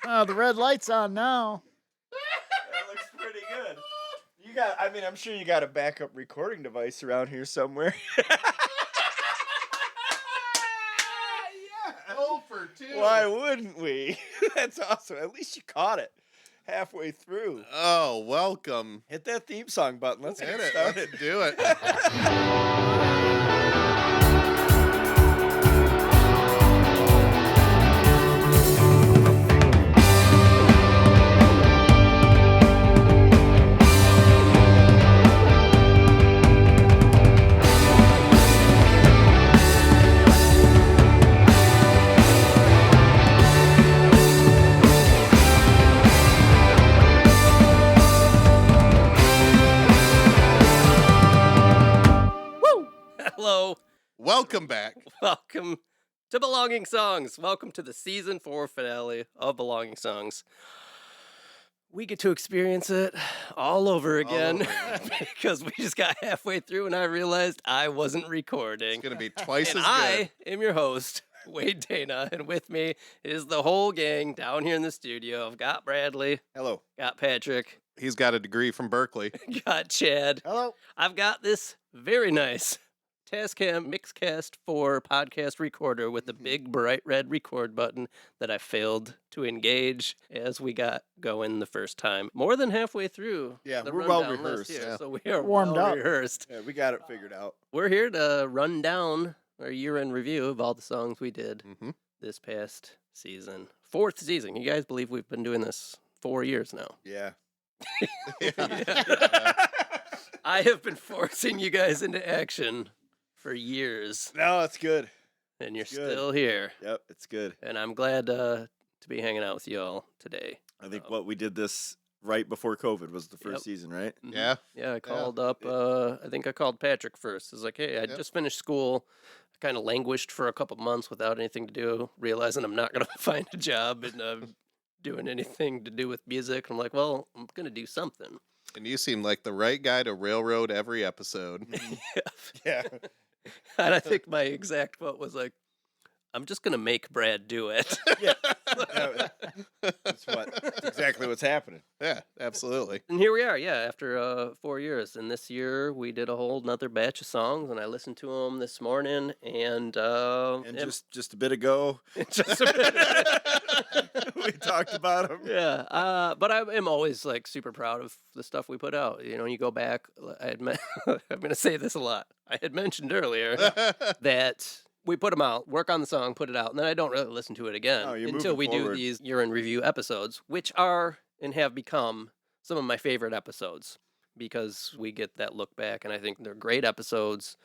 The red light's on now. That looks pretty good. I'm sure you got a backup recording device around here somewhere. Yeah. 0 for 2. Why wouldn't we? That's awesome. At least you caught it halfway through. Oh, welcome. Hit that theme song button. Let's Hit get it. started. Let's do it. Hello. Welcome back. Welcome to Belonging Songs. Welcome to the season 4 finale of Belonging Songs. We get to experience it all over again because we just got halfway through and I realized I wasn't recording. It's going to be twice And as good. I am your host, Wade Dana, and with me is the whole gang down here in the studio. I've got Bradley, Hello. got Patrick, He's got a degree from Berkeley. got Chad. Hello. I've got this very nice Tascam Mixcast 4 podcast recorder with the big bright red record button that I failed to engage as we got going the first time. More than halfway through. Yeah, the we're well rundown list rehearsed. here, Yeah. so we are Warmed well up. rehearsed. Yeah, we got it figured out. We're here to run down our year-end review of all the songs we did Mm-hmm. this past season. 4th season. You guys believe we've been doing this 4 years now? Yeah. I have been forcing you guys into action for years, No, it's good. and you're It's good. still here. Yep, it's good. And I'm glad to be hanging out with you all today. I think what we did this right before COVID was the first Yep. season, right? Mhm. Yeah. Yeah, I called up, I think I called Patrick first. I was like, hey, I Yep. just finished school. I kind of languished for a couple months without anything to do, realizing I'm not going to find a job and doing anything to do with music. I'm like, well, I'm going to do something. And you seem like the right guy to railroad every episode. Yeah. And I think my exact quote was like, I'm just going to make Brad do it. Yeah. That's exactly what's happening. Yeah, absolutely. And here we are, yeah, after 4 years. And this year we did a whole nother batch of songs, and I listened to them this morning. And And just a bit ago, just a bit. we talked about them. Yeah, but I am always like super proud of the stuff we put out. You know, you go back. I'm going to say this a lot. I had mentioned earlier that we put them out, work on the song, put it out, and then I don't really listen to it again Oh, you move until it we do forward. these year-end review episodes, which are and have become some of my favorite episodes because we get that look back, and I think they're great episodes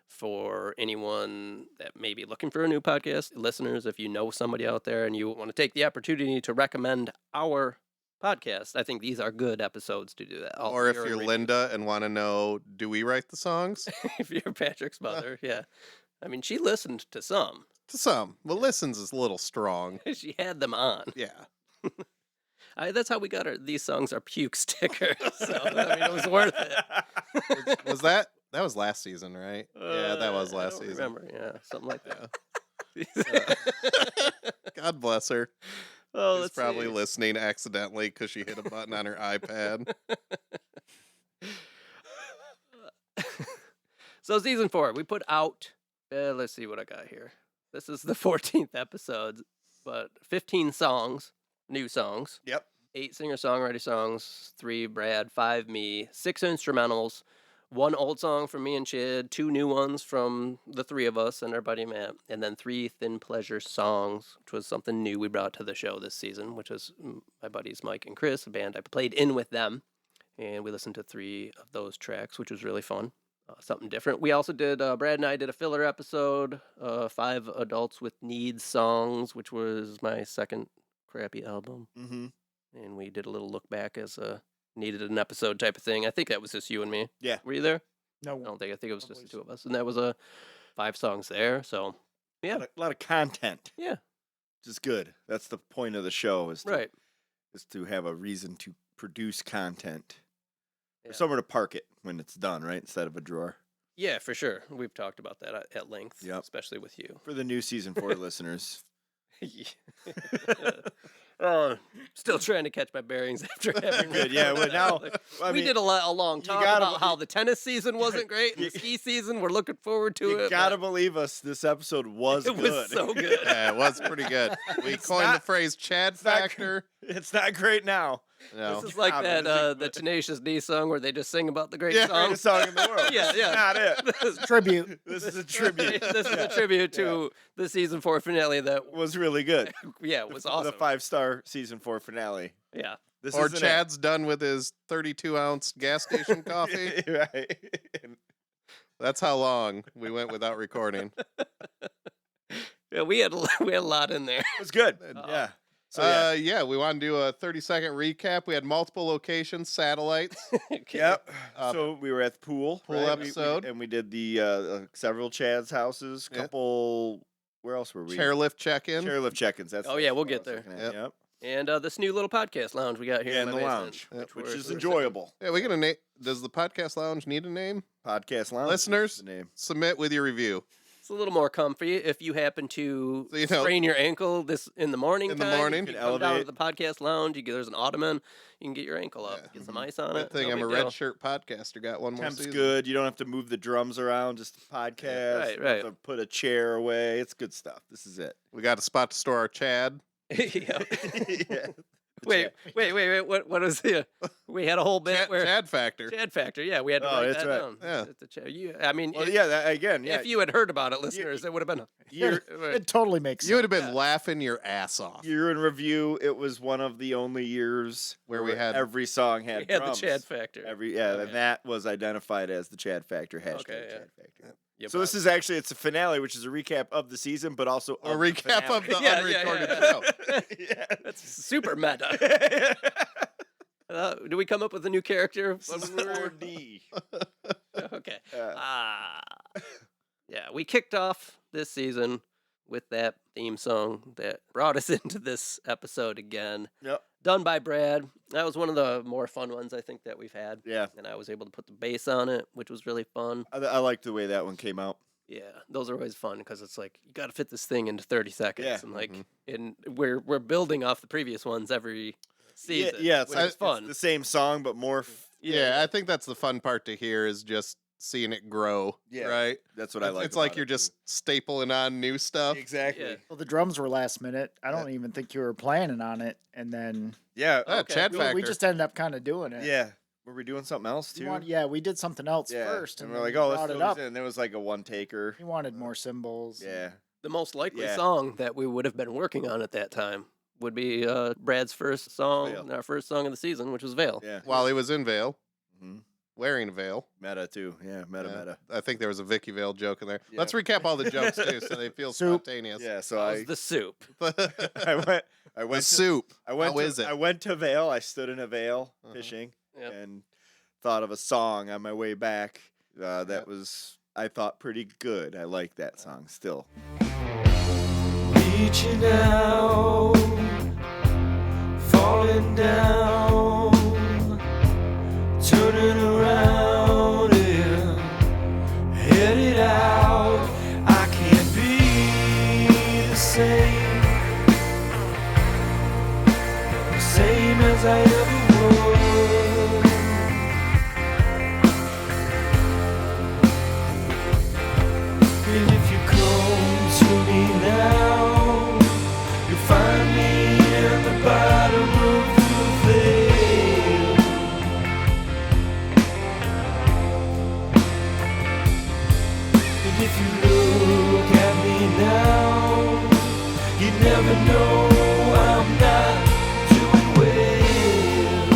for anyone that may be looking for a new podcast. Listeners, if you know somebody out there and you want to take the opportunity to recommend our podcast, I think these are good episodes to do that. All Or if year-end you're review. Linda and want to know, do we write the songs? If you're Patrick's mother, yeah. I mean, she listened to some. To some. Well, listens is a little strong. She had them on. Yeah. That's how we got these songs are puke stickers. So, I mean, it was worth it. Was that was last season, right? Yeah, that was I last don't season. remember, yeah, something like that. God bless her. Oh, She's let's probably see. listening accidentally because she hit a button on her iPad. So season 4, we put out, let's see what I got here. This is the 14th episode, but 15 songs, new songs, Yep. 8 singer-songwriter songs, 3 Brad, 5 me, 6 instrumentals, 1 old song from me and Chid, 2 new ones from the 3 of us and our buddy Matt, and then 3 Thin Pleasure songs, which was something new we brought to the show this season, which is my buddies Mike and Chris, a band I played in with them, and we listened to 3 of those tracks, which was really fun. Something different. We also did, Brad and I did a filler episode, 5 Adults with Needs songs, which was my second crappy album. Mm-hmm. And we did a little look back as needed an episode type of thing. I think that was just you and me. Yeah. Were you there? No. I think it was I just the believe 2 of us. And that was 5 songs there. So, yeah. A lot of content. Yeah. Which is good. That's the point of the show is to, Right. is to have a reason to produce content. Yeah. Or somewhere to park it when it's done, right? Instead of a drawer. Yeah, for sure. We've talked about that at length, Yep. especially with you. For the new season 4 listeners. still trying to catch my bearings after having Good, yeah. Well, now I we mean, did a long talk gotta about how the tennis season wasn't great and the ski season. We're looking forward to you it. gotta but believe us. This episode was it good. was so good. Yeah, it was pretty good. We It's coined the not- phrase Chad it's not- factor. It's not great now. No. This is like God, that what is it- the Tenacious D song where they just sing about the great Yeah, song. Greatest song in the world. Yeah, This is yeah. not it. This Tribute. This is a tribute. this is a tribute to the season 4 finale that Was really good. was awesome. The 5-star season 4 finale. Yeah. This Or isn't it. Chad's done with his 32-ounce gas station coffee. Right. That's how long we went without recording. Yeah, we had a lot in there. It was good. Yeah. So yeah. We want to do a 30-second recap. We had multiple locations, satellites. Okay. Yep. Uh, So we were at the pool. pool right? episode. And we did the several Chad's houses. Yeah. Couple. Where else were we? Chairlift check-in. Chairlift check-ins. That's Oh, yeah, we'll what I get was there. looking at. Yep. Yep. And this new little podcast lounge we got here Yeah, in in my the basement, lounge, Yep. which we're- is we're enjoyable. Yeah, we're gonna name. Does the podcast lounge need a name? Podcast lounge. Listeners? is the name. Submit with your review. It's a little more comfy if you happen to So, you know, sprain your ankle this in the morning. in the time, morning. you You can come down to elevate. the podcast lounge. There's an ottoman. You can get your ankle up, Yeah. get some ice on Good it. thing no I'm a big red deal. shirt podcaster. Got one more Temp's season. good. You don't have to move the drums around. Just a podcast. Right, You don't have right. to put a chair away. It's good stuff. This is it. We got a spot to store our Chad. Yeah. Yeah. Wait. What was the? We had a whole bit Chad, where Chad factor. Chad factor. Yeah, we had to Oh, write that's that right. down. Yeah. It's a Chad. I mean, Well, yeah. That, again, yeah. if you had heard about it, listeners, it would have been. Year, It totally makes You would sense. have been Yeah. laughing your ass off. year in review, it was one of the only years Where we had- every song We had had drums. the Chad factor. And that was identified as the Chad Factor hashtag. Okay, yeah. Chad Factor. Yep. So this is actually it's a finale, which is a recap of the season, but also A of the recap of the finale. Yeah, unrecorded yeah. show. Yeah. That's super meta. Do we come up with a new character? This is when we were- 4D. Okay. Uh, Yeah, we kicked off this season with that theme song that brought us into this episode again. Yep. Done by Brad. That was one of the more fun ones I think that we've had. Yeah. And I was able to put the bass on it, which was really fun. I liked the way that one came out. Yeah, those are always fun because it's like you got to fit this thing into 30 seconds, Yeah. and like, Mhm. and we're building off the previous ones every season. Yeah, it's, which like, is fun. it's the same song, but more. Yeah, I think that's the fun part to hear is just seeing it grow. Yeah, Right? That's what I like. It's like about you're it, just stapling on new stuff. exactly. Yeah. Well, the drums were last minute. I don't even think you were planning on it, and then Yeah. Okay. Chad we factor. just ended up kind of doing it. Yeah. Were we doing something else We too? yeah, we did something else Yeah. first, and and we're then like, we oh, let's brought throw it these up. in. And there was like a one taker. He wanted more cymbals. Yeah. The most likely Yeah. song that we would have been working on at that time would be Brad's first song, Veil. our first song of the season, which was Veil. Yeah. While he was in Vale, hmm wearing a veil. Meta too. Yeah. Meta. I think there was a Vicky Vale joke in there. Yeah. Let's recap all the jokes too, so they feel Soup. spontaneous. Yeah. So That I. was the soup. I went. I The went. To, soup. I went. How to, is it? I went to Vale. I stood in a Vale Uh-huh. fishing Yep. and thought of a song on my way back. That Yep. was I thought pretty good. I like that song still. Reaching out, falling down, turning around and headed out. I can't be the same as I ever was. And if you come to me now, you find me in the bottom of the veil. And if you look at me now, you never know I'm not doing well.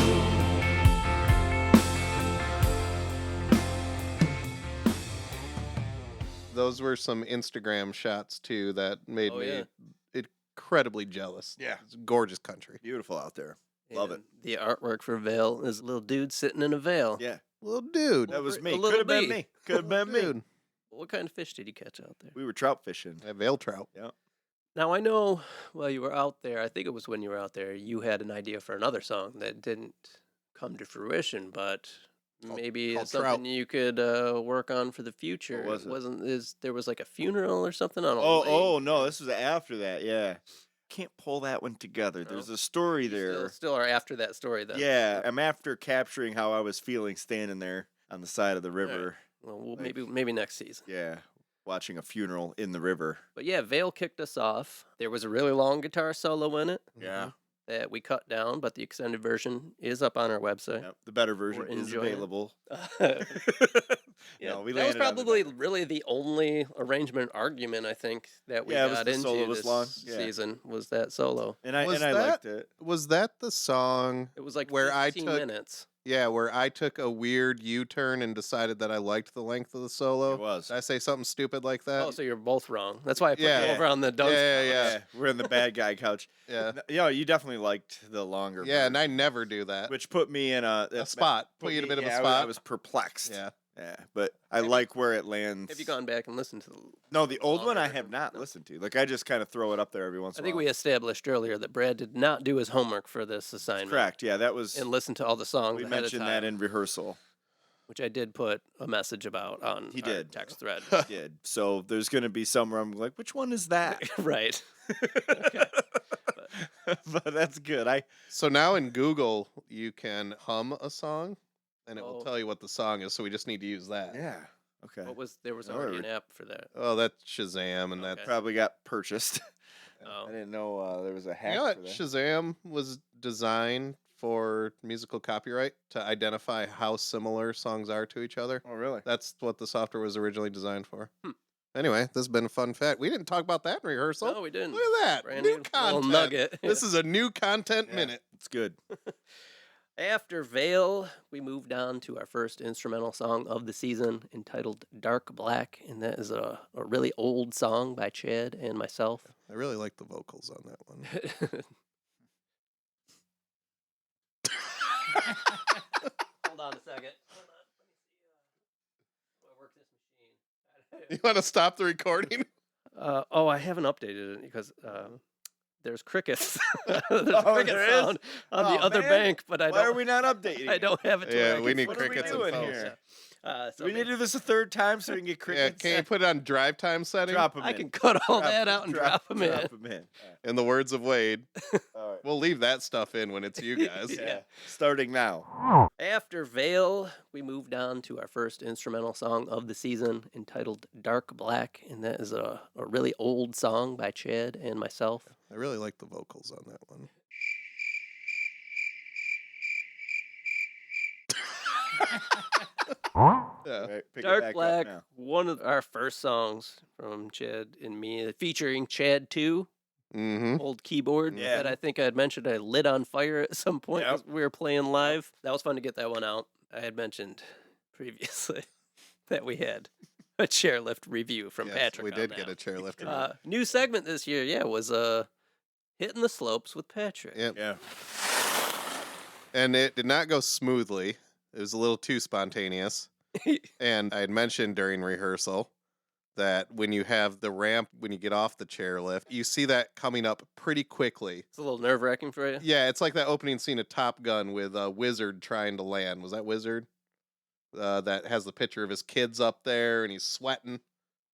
Those were some Instagram shots too that made Oh, me yeah. incredibly jealous. Yeah. It's a gorgeous country. Beautiful out there. Love it. And the artwork for Veil is a little dude sitting in a veil. Yeah. Little dude. That was A me. little Could have been bee. me. Could have been me. Dude. What kind of fish did you catch out there? We were trout fishing. That Vale trout. Now, I know while you were out there, I think it was when you were out there, you had an idea for another song that didn't come to fruition, but maybe called it's something Trout. you could work on for the future. was it? Wasn't there was like a funeral or something on a Oh, lake? oh no, this was after that. Yeah. can't pull that one together. No. There's a story You there. still are after that story, then. Yeah, I'm after capturing how I was feeling standing there on the side of the Right. river. Well, we'll Like- maybe next season. Yeah, watching a funeral in the river. But yeah, Vale kicked us off. There was a really long guitar solo in it Yeah, that we cut down, but the extended version is up on our website. yep, the better version We're is enjoying it. available. Yeah, No, we that was landed on the probably better. really the only arrangement argument I think that we Yeah, it was got the into solo was this long, yeah. season was that solo. And I Was liked that- it. Was that the song? It was like Where I 15 took- minutes. Yeah, where I took a weird U-turn and decided that I liked the length of the solo. It was. Did I say something stupid like that? Oh, so you're both wrong. That's why I put you Yeah. over on the dunce. Yeah, couch. yeah. We're in the bad guy couch. yeah. You definitely liked the longer. Yeah, and I version, never do that. which put me in A spot. Put you in a bit of a spot. I was perplexed. Yeah. Yeah, but I like where it lands. Have you gone back and listened to the No, the old one longer I version? have not No. listened to. Like I just kind of throw it up there every once I in a think while. we established earlier that Brad did not do his homework for this assignment Correct. Yeah, that was. and listen to all the songs We ahead of mentioned time, that in rehearsal. which I did put a message about on He our did. text thread. Did so. There's going to be some where I'm like, which one is that? Right. But that's good. So now in Google, you can hum a song, and it will Oh. tell you what the song is. So we just need to use that. Yeah. Okay. There was No, already we- an app for that. Oh, that's Shazam, and Okay. that's Probably got purchased. Oh. I didn't know there was a hack you know for what? that. Shazam was designed for musical copyright to identify how similar songs are to each other. Oh, really? That's what the software was originally designed for. Hmm. Anyway, this has been a fun fact. We didn't talk about that in rehearsal. No, we didn't. Look at that. Brand new new little content. nugget. This is a new content Yeah, minute. It's good. After Vale, we moved on to our first instrumental song of the season entitled Dark Black, and that is a really old song by Chad and myself. I really like the vocals on that one. Hold on a second. Hold on. Let me see. Do I work this machine? You want to stop the recording? I haven't updated it because there's crickets. There's Oh, cricket there is? sound on the Oh, other man. bank, but I Why are don't. we not updating? I it? don't have it. To Yeah, where I we can need put What are we crickets and doing phones. here? So Do we need to do this a third time so we can get Yeah, crickets? can you put it on drive time setting? Drop them I in. can cut all that out and drop them in. Drop 'em in. In the words of Wade, All right. we'll leave that stuff in when it's you guys. Yeah. Starting now. After Vale, we moved on to our first instrumental song of the season entitled Dark Black, and that is a really old song by Chad and myself. I really like the vocals on that one. Yeah. All right, pick it Dark back Black, Up now. one of our first songs from Chad and me, featuring Chad 2, Mm-hmm. old keyboard Yeah. that I think I had mentioned I lit on fire at some point Yep. as we were playing live. That was fun to get that one out. I had mentioned previously that we had a chairlift review from Patrick. We on did that. get a chairlift. New segment this year, was hitting the slopes with Patrick. Yep. Yeah. And it did not go smoothly. It was a little too spontaneous. And I had mentioned during rehearsal that when you have the ramp, when you get off the chairlift, you see that coming up pretty quickly. It's a little nerve wracking for you. Yeah, it's like that opening scene of Top Gun with Wizard trying to land. Was that Wizard? That has the picture of his kids up there and he's sweating,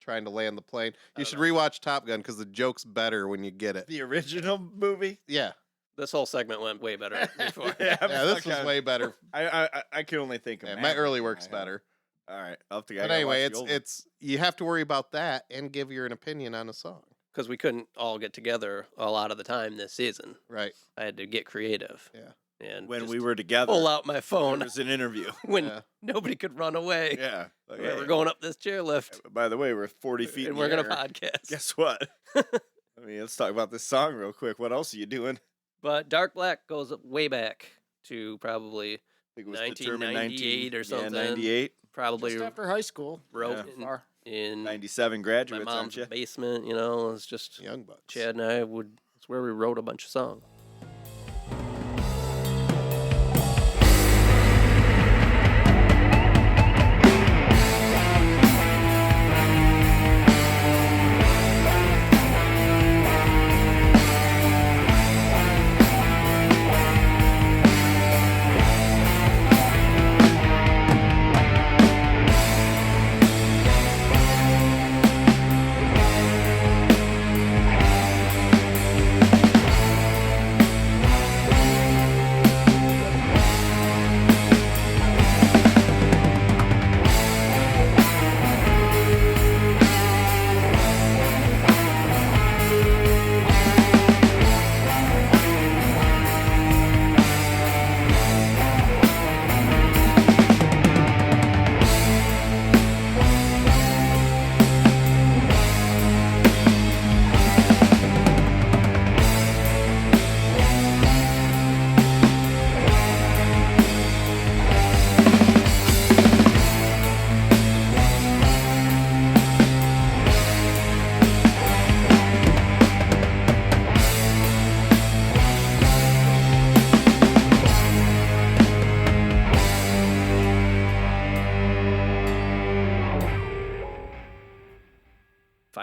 trying to land the plane. You don't should know. rewatch Top Gun because the joke's better when you get it. The original movie. Yeah. This whole segment went way better before. Yeah, I'm Yeah, this stuck was on- way better. I can only think of Yeah, my Maverick early in work's my head. better. All right, I'll have to. I But gotta anyway, watch the old one. it's you have to worry about that and give your opinion on a song. Because we couldn't all get together a lot of the time this season. Right. I had to get creative. Yeah. And when just we were together. pull out my There phone was an interview. when Yeah. nobody could run away. Yeah. Like, We're hey, going up this chairlift By the way, we're 40 feet. and in we're the gonna air. podcast. Guess what? I mean, let's talk about this song real quick. What else are you doing? But Dark Black goes way back to probably I think it was determined 1998 or something. Yeah, 98, probably Just after high school. wrote Yeah. Far. in 97 my graduates, aren't mom's you? basement. You know, it's just Young Bucks. Chad and I would. It's where we wrote a bunch of songs.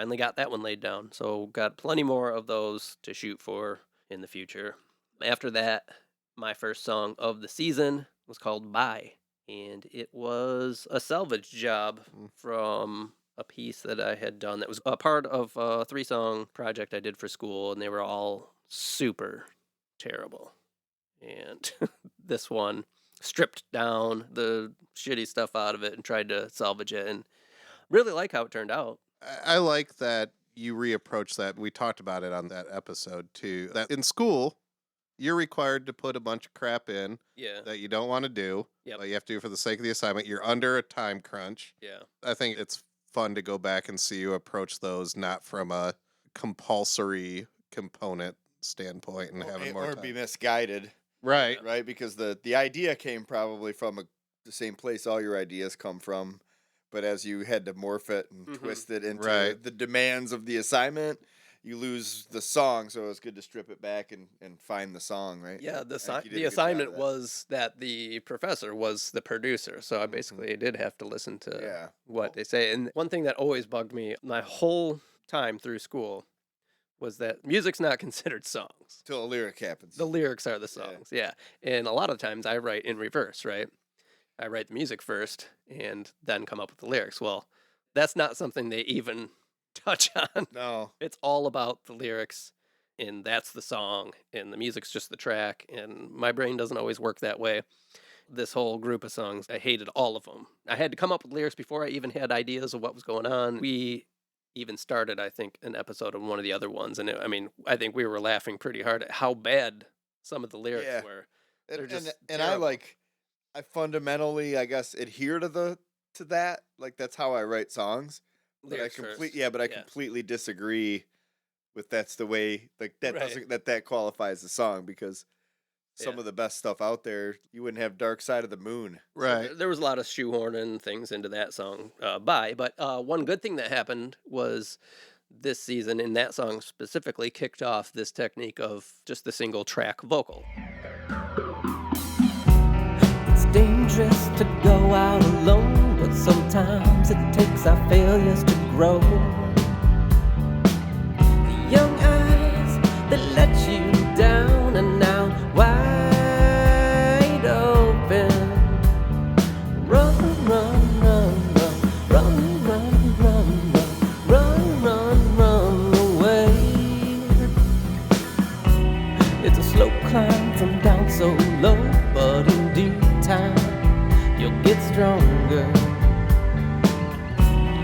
finally got that one laid down. So got plenty more of those to shoot for in the future. After that, my first song of the season was called Bye. And it was a salvage job from a piece that I had done that was a part of a 3-song project I did for school, and they were all super terrible. And this one stripped down the shitty stuff out of it and tried to salvage it, and really like how it turned out. I like that you reapproach that. We talked about it on that episode too. That in school, you're required to put a bunch of crap in Yeah. that you don't want to do, Yep. but you have to do for the sake of the assignment. You're under a time crunch. Yeah. I think it's fun to go back and see you approach those not from a compulsory component standpoint and having more or time. be misguided, Right. right? Because the idea came probably from the same place all your ideas come from, but as you had to morph it and twist it into Right. the demands of the assignment, you lose the song. So it's good to strip it back and find the song, right? Yeah, I think you did the a good job assignment of that. was that the professor was the producer, so I basically did have to listen to Yeah. what they say. And one thing that always bugged me my whole time through school was that music's not considered songs. Till a lyric happens. The lyrics are the Yeah. songs, yeah. And a lot of times I write in reverse, right? I write the music first and then come up with the lyrics. Well, that's not something they even touch on. No. It's all about the lyrics, and that's the song, and the music's just the track, and my brain doesn't always work that way. This whole group of songs, I hated all of them. I had to come up with lyrics before I even had ideas of what was going on. We even started, I think, an episode of one of the other ones, and I think we were laughing pretty hard at how bad some of the lyrics Yeah. were. And, They're just and I terrible. I fundamentally, I guess, adhere to that. Like that's how I write songs. But Lyrics I first. I completely disagree with that's the way like that Right. doesn't that qualifies the song because some Yeah. of the best stuff out there you wouldn't have Dark Side of the Moon. So Right. there was a lot of shoehorning things into that song but one good thing that happened was this season in that song specifically kicked off this technique of just the single track vocal. It's dangerous to go out alone, but sometimes it takes our failures to grow. The young eyes that let you down are now wide open. Run, run, run, run, run, run, run, run, run, run, run away. It's a slow climb from down so low, but in due time you'll get stronger.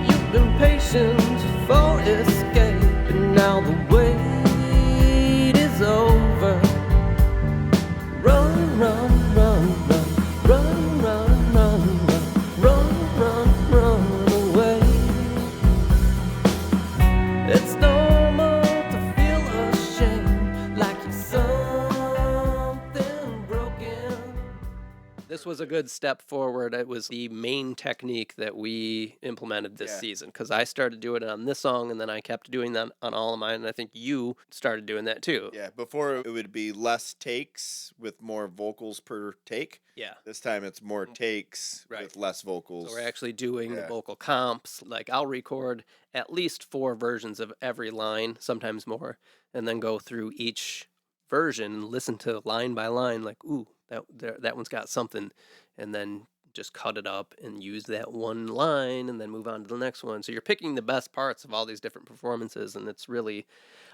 You've been patient for escape, and now the wait is over. Run, run, run, run, run, run, run, run, run, run away. It's normal to feel ashamed, like you're something broken. This was a good step forward. It was the main technique that we implemented this Yeah. season because I started doing it on this song and then I kept doing that on all of mine, and I think you started doing that too. Yeah, before it would be less takes with more vocals per take. Yeah. This time it's more takes Right. with less vocals. So we're actually doing the Yeah. vocal comps. Like I'll record at least 4 versions of every line, sometimes more, and then go through each version and listen to line by line, like, ooh, that one's got something, and then just cut it up and use that one line and then move on to the next one. So you're picking the best parts of all these different performances, and it's really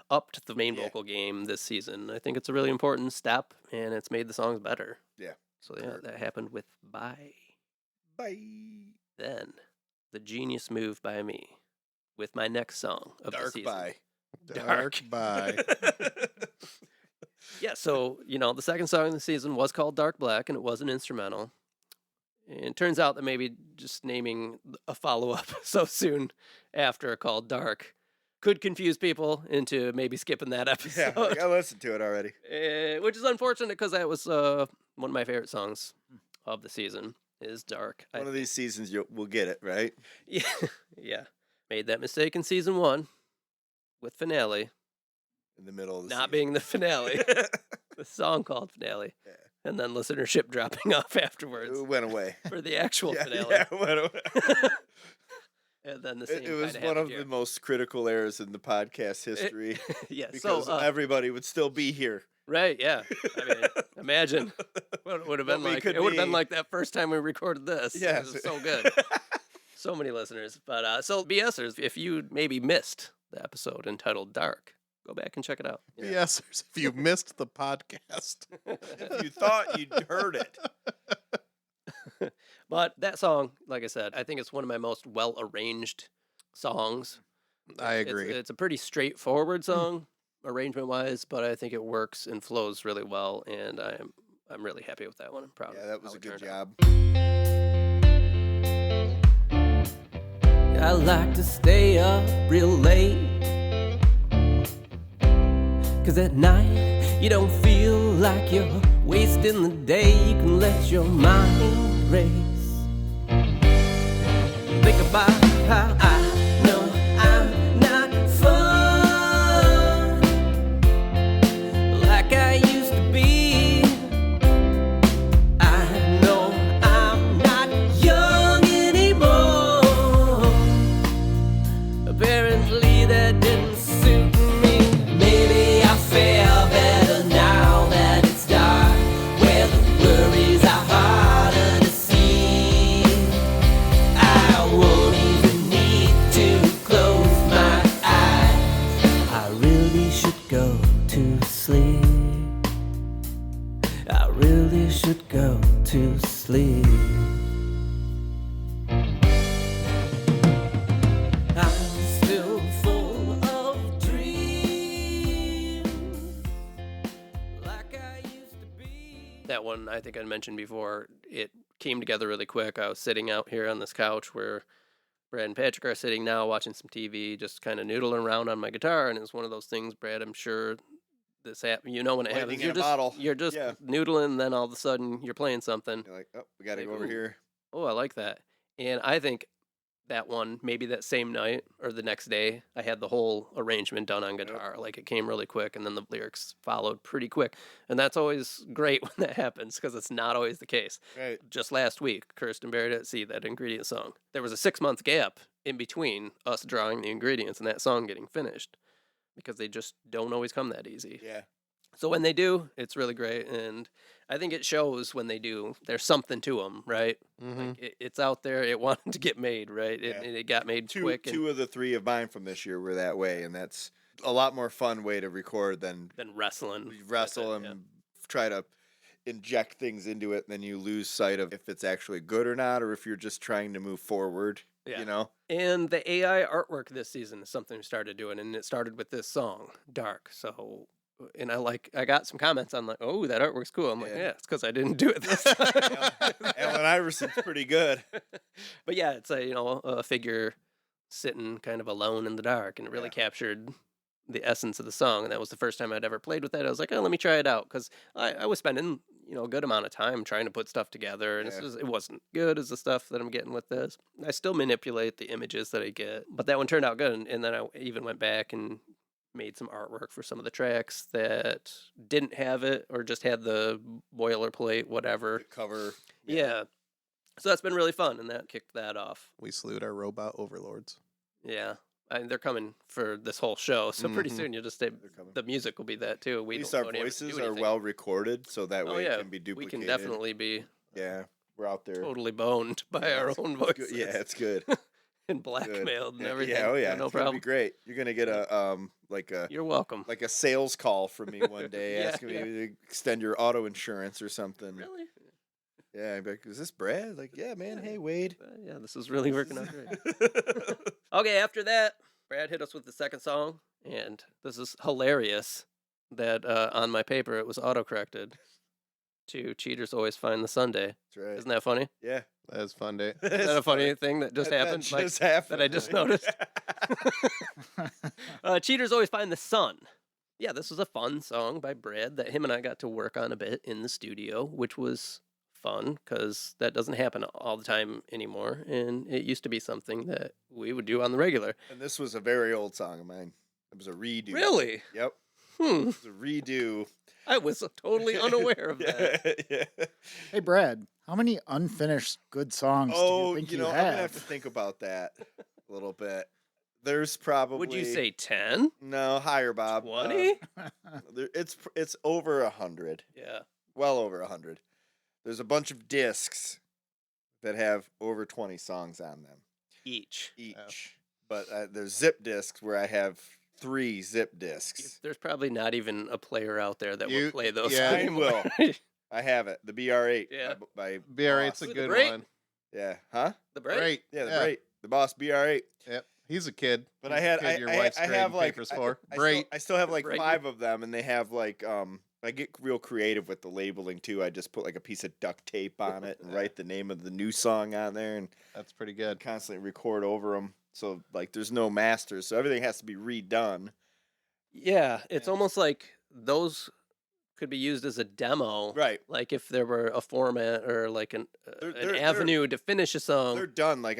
upped the main Yeah. vocal game this season. I think it's a really important step, and it's made the songs better. Yeah. So yeah, Correct. that happened with Bye. Bye. Then, the genius move by me with my next song of the Dark season. Bye. Dark Bye. Yeah, so, the second song of the season was called Dark Black, and it was an instrumental. And it turns out that maybe just naming a follow-up so soon after called Dark could confuse people into maybe skipping that Yeah, episode. I listened to it already. Which is unfortunate because that was one of my favorite songs of the season is Dark. One of these seasons we'll get it, right? Yeah, yeah. Made that mistake in season 1 with Finale In the middle of the not season. being the finale, the song called Finale, Yeah. and then listenership dropping off afterwards It went away. for the actual Yeah, finale. yeah, it went away. And then the same It was kinda one of happened the most critical errors in the podcast history here. Yeah, because so everybody would still be here. right, yeah. I mean, imagine what it would have What been we like. could It would have been be. like that first time we recorded this. It Yes. was so good. So many listeners. But so BSers, if you maybe missed the episode entitled Dark, go back and check it out. Yes, if you missed the podcast. If you thought you'd heard it. But that song, like I said, I think it's one of my most well arranged songs. I agree. It's a pretty straightforward song, arrangement wise, but I think it works and flows really well, and I'm really happy with that one. I'm proud. Yeah, of that how was a it good turned out. job. I like to stay up real late, 'cause at night you don't feel like you're wasting the day. You can let your mind race. Think about how I know I'm not fun like I used to be. I know I'm not young anymore. Apparently that didn't suit me. Maybe I feel better now that it's dark, where the worries are harder to see. I won't even need to close my eyes. I really should go to sleep. I really should go to sleep. I'm still full of dreams, like I used to be. That one, I think I mentioned before, it came together really quick. I was sitting out here on this couch where Brad and Patrick are sitting now, watching some TV, just kind of noodling around on my guitar, and it's one of those things, Brad, I'm sure this happens. You know when it Lightning happens. in a bottle. You're just Yeah. noodling, then all of a sudden you're playing something. You're like, oh, we got to Like, go over ooh. here. Oh, I like that. And I think that one, maybe that same night or the next day, I had the whole arrangement done on guitar. Like it came really quick, and then the lyrics followed pretty quick. And that's always great when that happens because it's not always the case. Right. Just last week, Kirsten Buried at Sea, that ingredient song, there was a 6-month gap in between us drawing the ingredients and that song getting finished because they just don't always come that easy. Yeah. So when they do, it's really great, and I think it shows when they do. There's something to them, right? Mhm. Like it's out there. It wanted to get made, right? Yeah. It got made Two quick and of the three of mine from this year were that way, and that's a lot more fun way to record than then wrestling. you wrestle and yeah. try to inject things into it, and then you lose sight of if it's actually good or not, or if you're just trying to move forward. Yeah. You know? And the AI artwork this season is something we started doing, and it started with this song, Dark. So, and I got some comments on like, oh, that artwork's cool. I'm like, Yeah. yeah, it's because I didn't do it this time. Allen Iverson's pretty good. But yeah, it's a figure sitting kind of alone in the dark, and it really Yeah. captured the essence of the song. And that was the first time I'd ever played with that. I was like, oh, let me try it out because I was spending a good amount of time trying to put stuff together, and Yeah. it wasn't good as the stuff that I'm getting with this. I still manipulate the images that I get, but that one turned out good. And then I even went back and made some artwork for some of the tracks that didn't have it or just had the boilerplate, whatever. The cover. Yeah. So that's been really fun, and that kicked that off. We salute our robot overlords. Yeah. They're coming for this whole show, so pretty Mhm. soon you'll just say They're coming. the music will be that too. At We least don't our know to voices do are anything. well recorded, so that Oh way yeah, it can be we duplicated. can definitely be Yeah, we're out there. totally boned by Yeah, our it's own good. voices. Yeah, it's good. And blackmailed and Yeah, everything. Yeah, oh yeah, no it's gonna problem. be great. You're gonna get a You're welcome. like a sales call from me one day Yeah, asking yeah. me to extend your auto insurance or something. Really? Yeah, I'd be like, is this Brad? Like, yeah, man. Hey, Wade. Yeah, this is really working out great. Okay, after that, Brad hit us with the second song, and this is hilarious that on my paper it was autocorrected to Cheaters Always Find the Sunday. That's right. Isn't that funny? Yeah. That was a fun day. Is that a funny thing that just happened? That just happened. that I just noticed? Cheaters Always Find the Sun. Yeah, this was a fun song by Brad that him and I got to work on a bit in the studio, which was fun because that doesn't happen all the time anymore. And it used to be something that we would do on the regular. And this was a very old song of mine. It was a redo. Really? Yep. Hmm. It was a redo. I was totally unaware of that. Yeah. Hey, Brad, how many unfinished good songs do Oh, you think you I'm gonna have? have to think about that. A little bit. There's probably. Would you say 10? No, higher, Bob. 20? It's over 100. Yeah. Well over 100. There's a bunch of discs that have over 20 songs on them Each. But there's zip discs where I have 3 zip discs. There's probably not even a player out there that You- will play those. yeah. I anymore. will. I have it. The BR8. Yeah. By BR8's a Boss. good Great. one. Yeah. Huh? The break? Great. Yeah, the Boss BR8. Yep. He's a kid. But He's I a had kid your I wife's have grading like papers for. Great. I still have like Right. 5 of them, and they have like I get real creative with the labeling too. I just put like a piece of duct tape on it and write the name of the new song on there, and That's pretty good. constantly record over them. So like there's no masters, so everything has to be redone. Yeah, it's almost like those could be used as a demo. Right. Like if there were a format or like an They're- avenue to finish a song. They're done. Like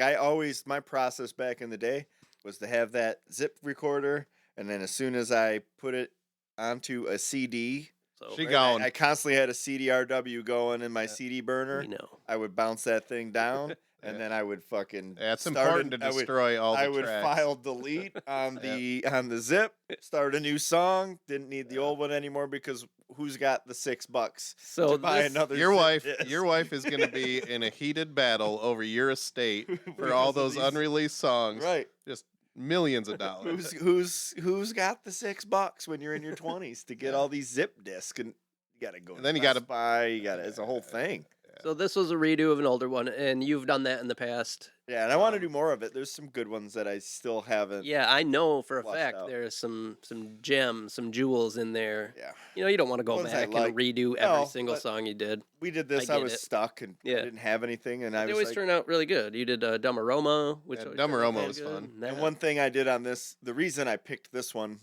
my process back in the day was to have that zip recorder, and then as soon as I put it onto a CD, So She right, gone. I constantly had a CDRW going in my CD burner. we know. I would bounce that thing down, and Yeah. then I would fucking. Yeah, it's start important it- to destroy all the I would tracks. file delete on the zip, start a new song. Didn't need the Yeah. old one anymore because who's got the $6 So to buy this- another? Your zip wife, disc? your wife is going to be in a heated battle over your estate Because for all of those these- unreleased songs. Right. Just millions of dollars. Who's got the $6 when you're in your 20s to get all these zip discs, and you gotta go. And then to you gotta- Best Buy. You gotta. It's a whole thing. So this was a redo of an older one, and you've done that in the past. Yeah, and I want to do more of it. There's some good ones that I still haven't. Yeah, I know for a Flushed fact out. there's some gems, some jewels in there. Yeah. You know, you don't want to go Ones I back like. and redo every No, single but- song you did. We did this. I I get was it. stuck and Yeah. I didn't have anything, and I They was always like, turn out really good. You did Dumb Aroma, which Yeah, always Dumb turned out Aroma really was good. fun. And That- one thing I did on this, the reason I picked this one,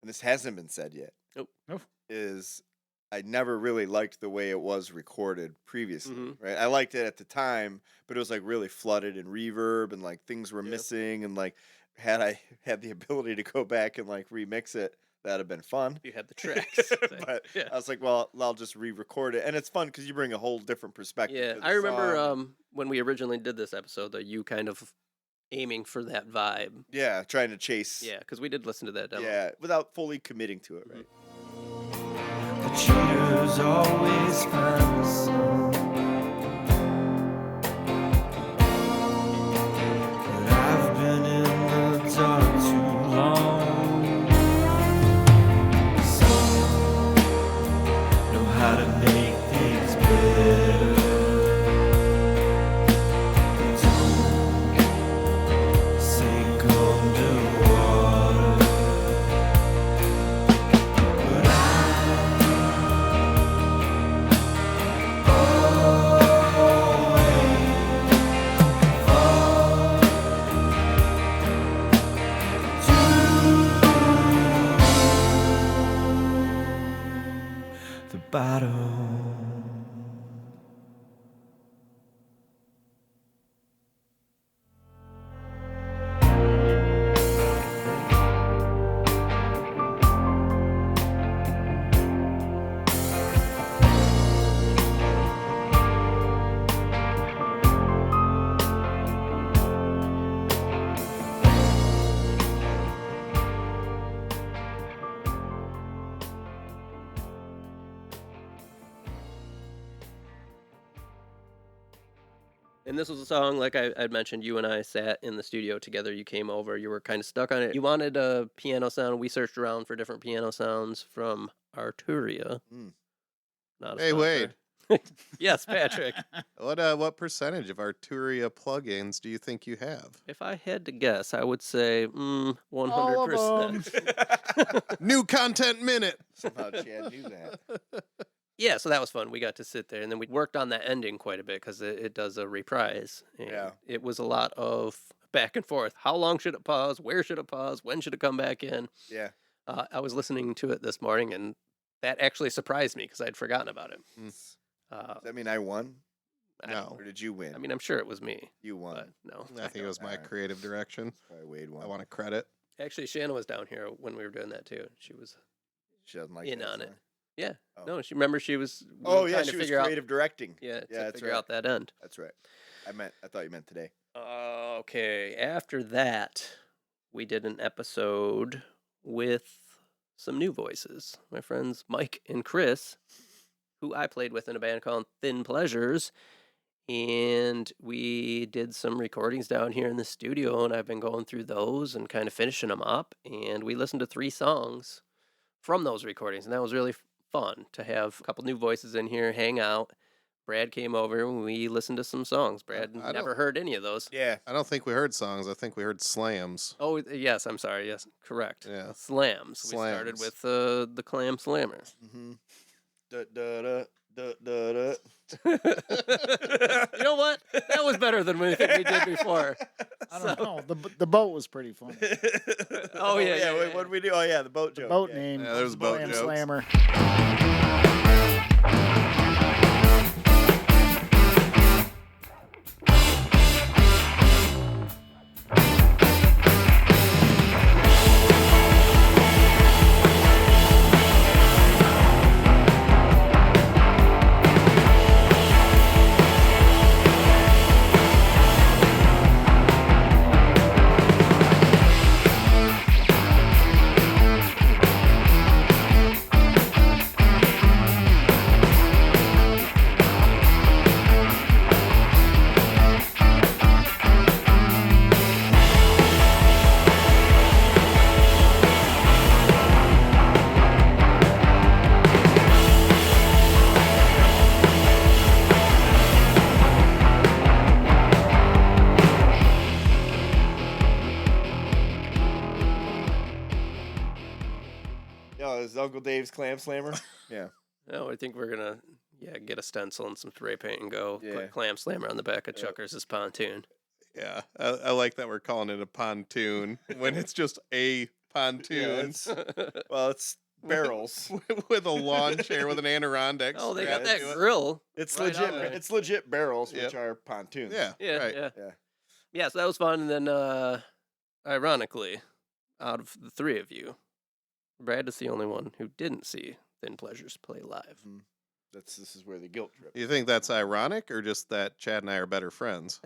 and this hasn't been said yet, Nope. is I never really liked the way it was recorded previously. Mhm. Right, I liked it at the time, but it was like really flooded and reverb, and like things were Yeah. missing, and like had I had the ability to go back and like remix it, that'd have been fun. you had the tracks. But yeah. I was like, well, I'll just re-record it, and it's fun because you bring a whole different perspective. Yeah, to the I remember song. when we originally did this episode, that you kind of aiming for that vibe. Yeah, trying to chase. Yeah, because we did listen to that demo. Yeah, without fully committing to it, right? The cheaters always find the sun. But I've been in the dark too long. Some know how to make things better. Don't sink underwater. But the bottom. And this was a song, like I'd mentioned, you and I sat in the studio together. You came over. You were kind of stuck on it. You wanted a piano sound. We searched around for different piano sounds from Arturia. Mm. Not a Hey, sponsor. Wade. Yes, Patrick. What percentage of Arturia plugins do you think you have? If I had to guess, I would say All of 100%. New content minute. Somehow Chad knew that. Yeah, so that was fun. We got to sit there, and then we worked on that ending quite a bit because it does a reprise. And Yeah. it was a lot of back and forth. How long should it pause? Where should it pause? When should it come back in? Yeah. I was listening to it this morning, and that actually surprised me because I'd forgotten about it. Does that mean I won? No. Or did you win? I mean, I'm sure it was me, you won. but no. I think it was my Alright. creative direction. Probably Wade won. I want to credit. Actually, Shanna was down here when we were doing that too. She was She doesn't like in that on it. song. Yeah. Oh. No, she remember she was. we Oh were yeah, trying to she was figure out- creative directing. Yeah, Yeah, to that's figure right. out that end. That's right. I thought you meant today. Okay, after that, we did an episode with some new voices. My friends Mike and Chris, who I played with in a band called Thin Pleasures. And we did some recordings down here in the studio, and I've been going through those and kind of finishing them up. And we listened to 3 songs from those recordings, and that was really fun to have a couple new voices in here, hang out. Brad came over, and we listened to some songs. Brad I never heard any of those. Yeah. I don't think we heard songs. I think we heard slams. Oh, yes, I'm sorry. Yes, correct. Yeah. Slams. We started Slams. with the Clam Slammer. Mm-hmm. Da da da da da da. You know what? That was better than anything we did before. I don't know. The boat was pretty fun. Oh, yeah. Wait, what did we do? Oh yeah, the boat The joke. boat yeah. name. Yeah, there's boat Clam jokes. Slammer. Oh, is Uncle Dave's Clam Slammer? Yeah. No, I think we're going to get a stencil and some spray paint and go Yeah. put Clam Slammer on the back of Yep. Chuckers' pontoon. Yeah, I like that we're calling it a pontoon when it's just a pontoon Well, it's barrels. with a lawn chair with an Adirondack. Oh, they strapped got that to it. grill. It's Right legit. on there. It's legit barrels, Yep. which are pontoons. Yeah, Yeah, right. yeah. Yeah. Yeah, so that was fun. And then, ironically, out of the 3 of you, Brad is the only one who didn't see Thin Pleasures play live. This is where the guilt trip. You think that's ironic, or just that Chad and I are better friends?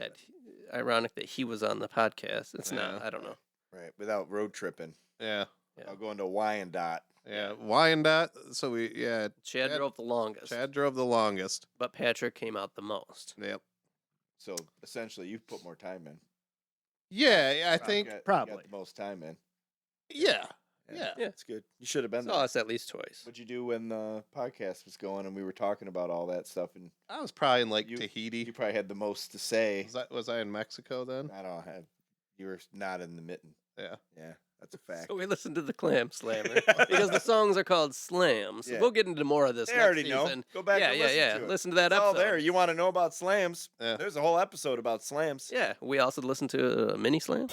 Ironic that he was on the podcast. It's not. Yeah. I don't know. Right. Without road tripping. Yeah, Yeah. I'll go into Wyandotte. yeah. Wyandotte. So Chad Chad- drove the longest, Chad drove the longest. but Patrick came out the most. Yep. So essentially, you've put more time in. Yeah, I Rob think. got Probably. the most time in. Yeah. Yeah. Yeah. It's good. You should have been Saw there. us at least twice. What'd you do when the podcast was going and we were talking about all that stuff? And I was probably in like You- Tahiti. you probably had the most to say. Was I in Mexico then? I don't have. You were not in the mitten. Yeah. Yeah, that's a fact. So we listened to the Clam Slammer because the songs are called slams. Yeah. We'll get into more of this They next already season. know. Go back Yeah, and yeah, listen yeah. to it. Listen to that It's all episode. there. You want to know about slams? Yeah. There's a whole episode about slams. Yeah, we also listened to a mini slam.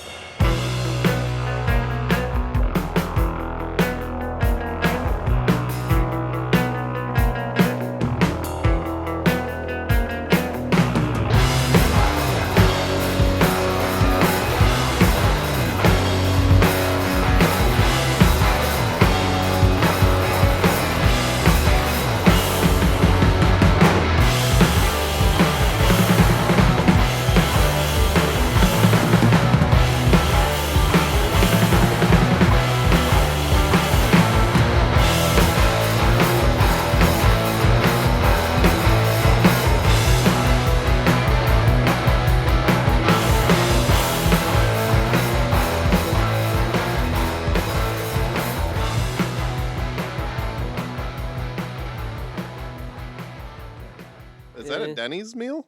Is that Yeah. a Denny's meal?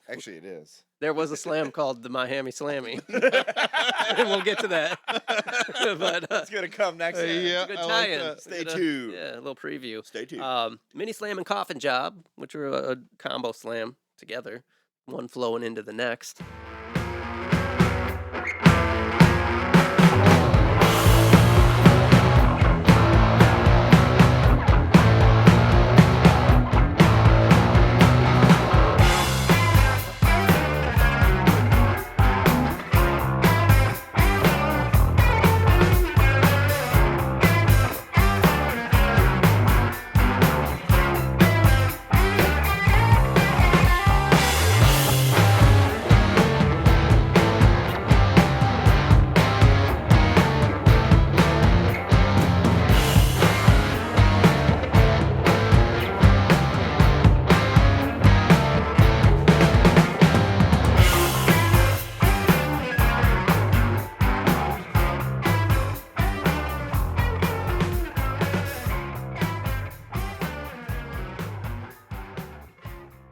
Actually, it is. There was a slam called the Miami Slammy. And we'll get to that. But It's gonna come next time. yeah. it's a good I like tie-in. that. Stay Good, tuned. Yeah, a little preview. Stay tuned. Mini slam and coffin job, which are a combo slam together, one flowing into the next.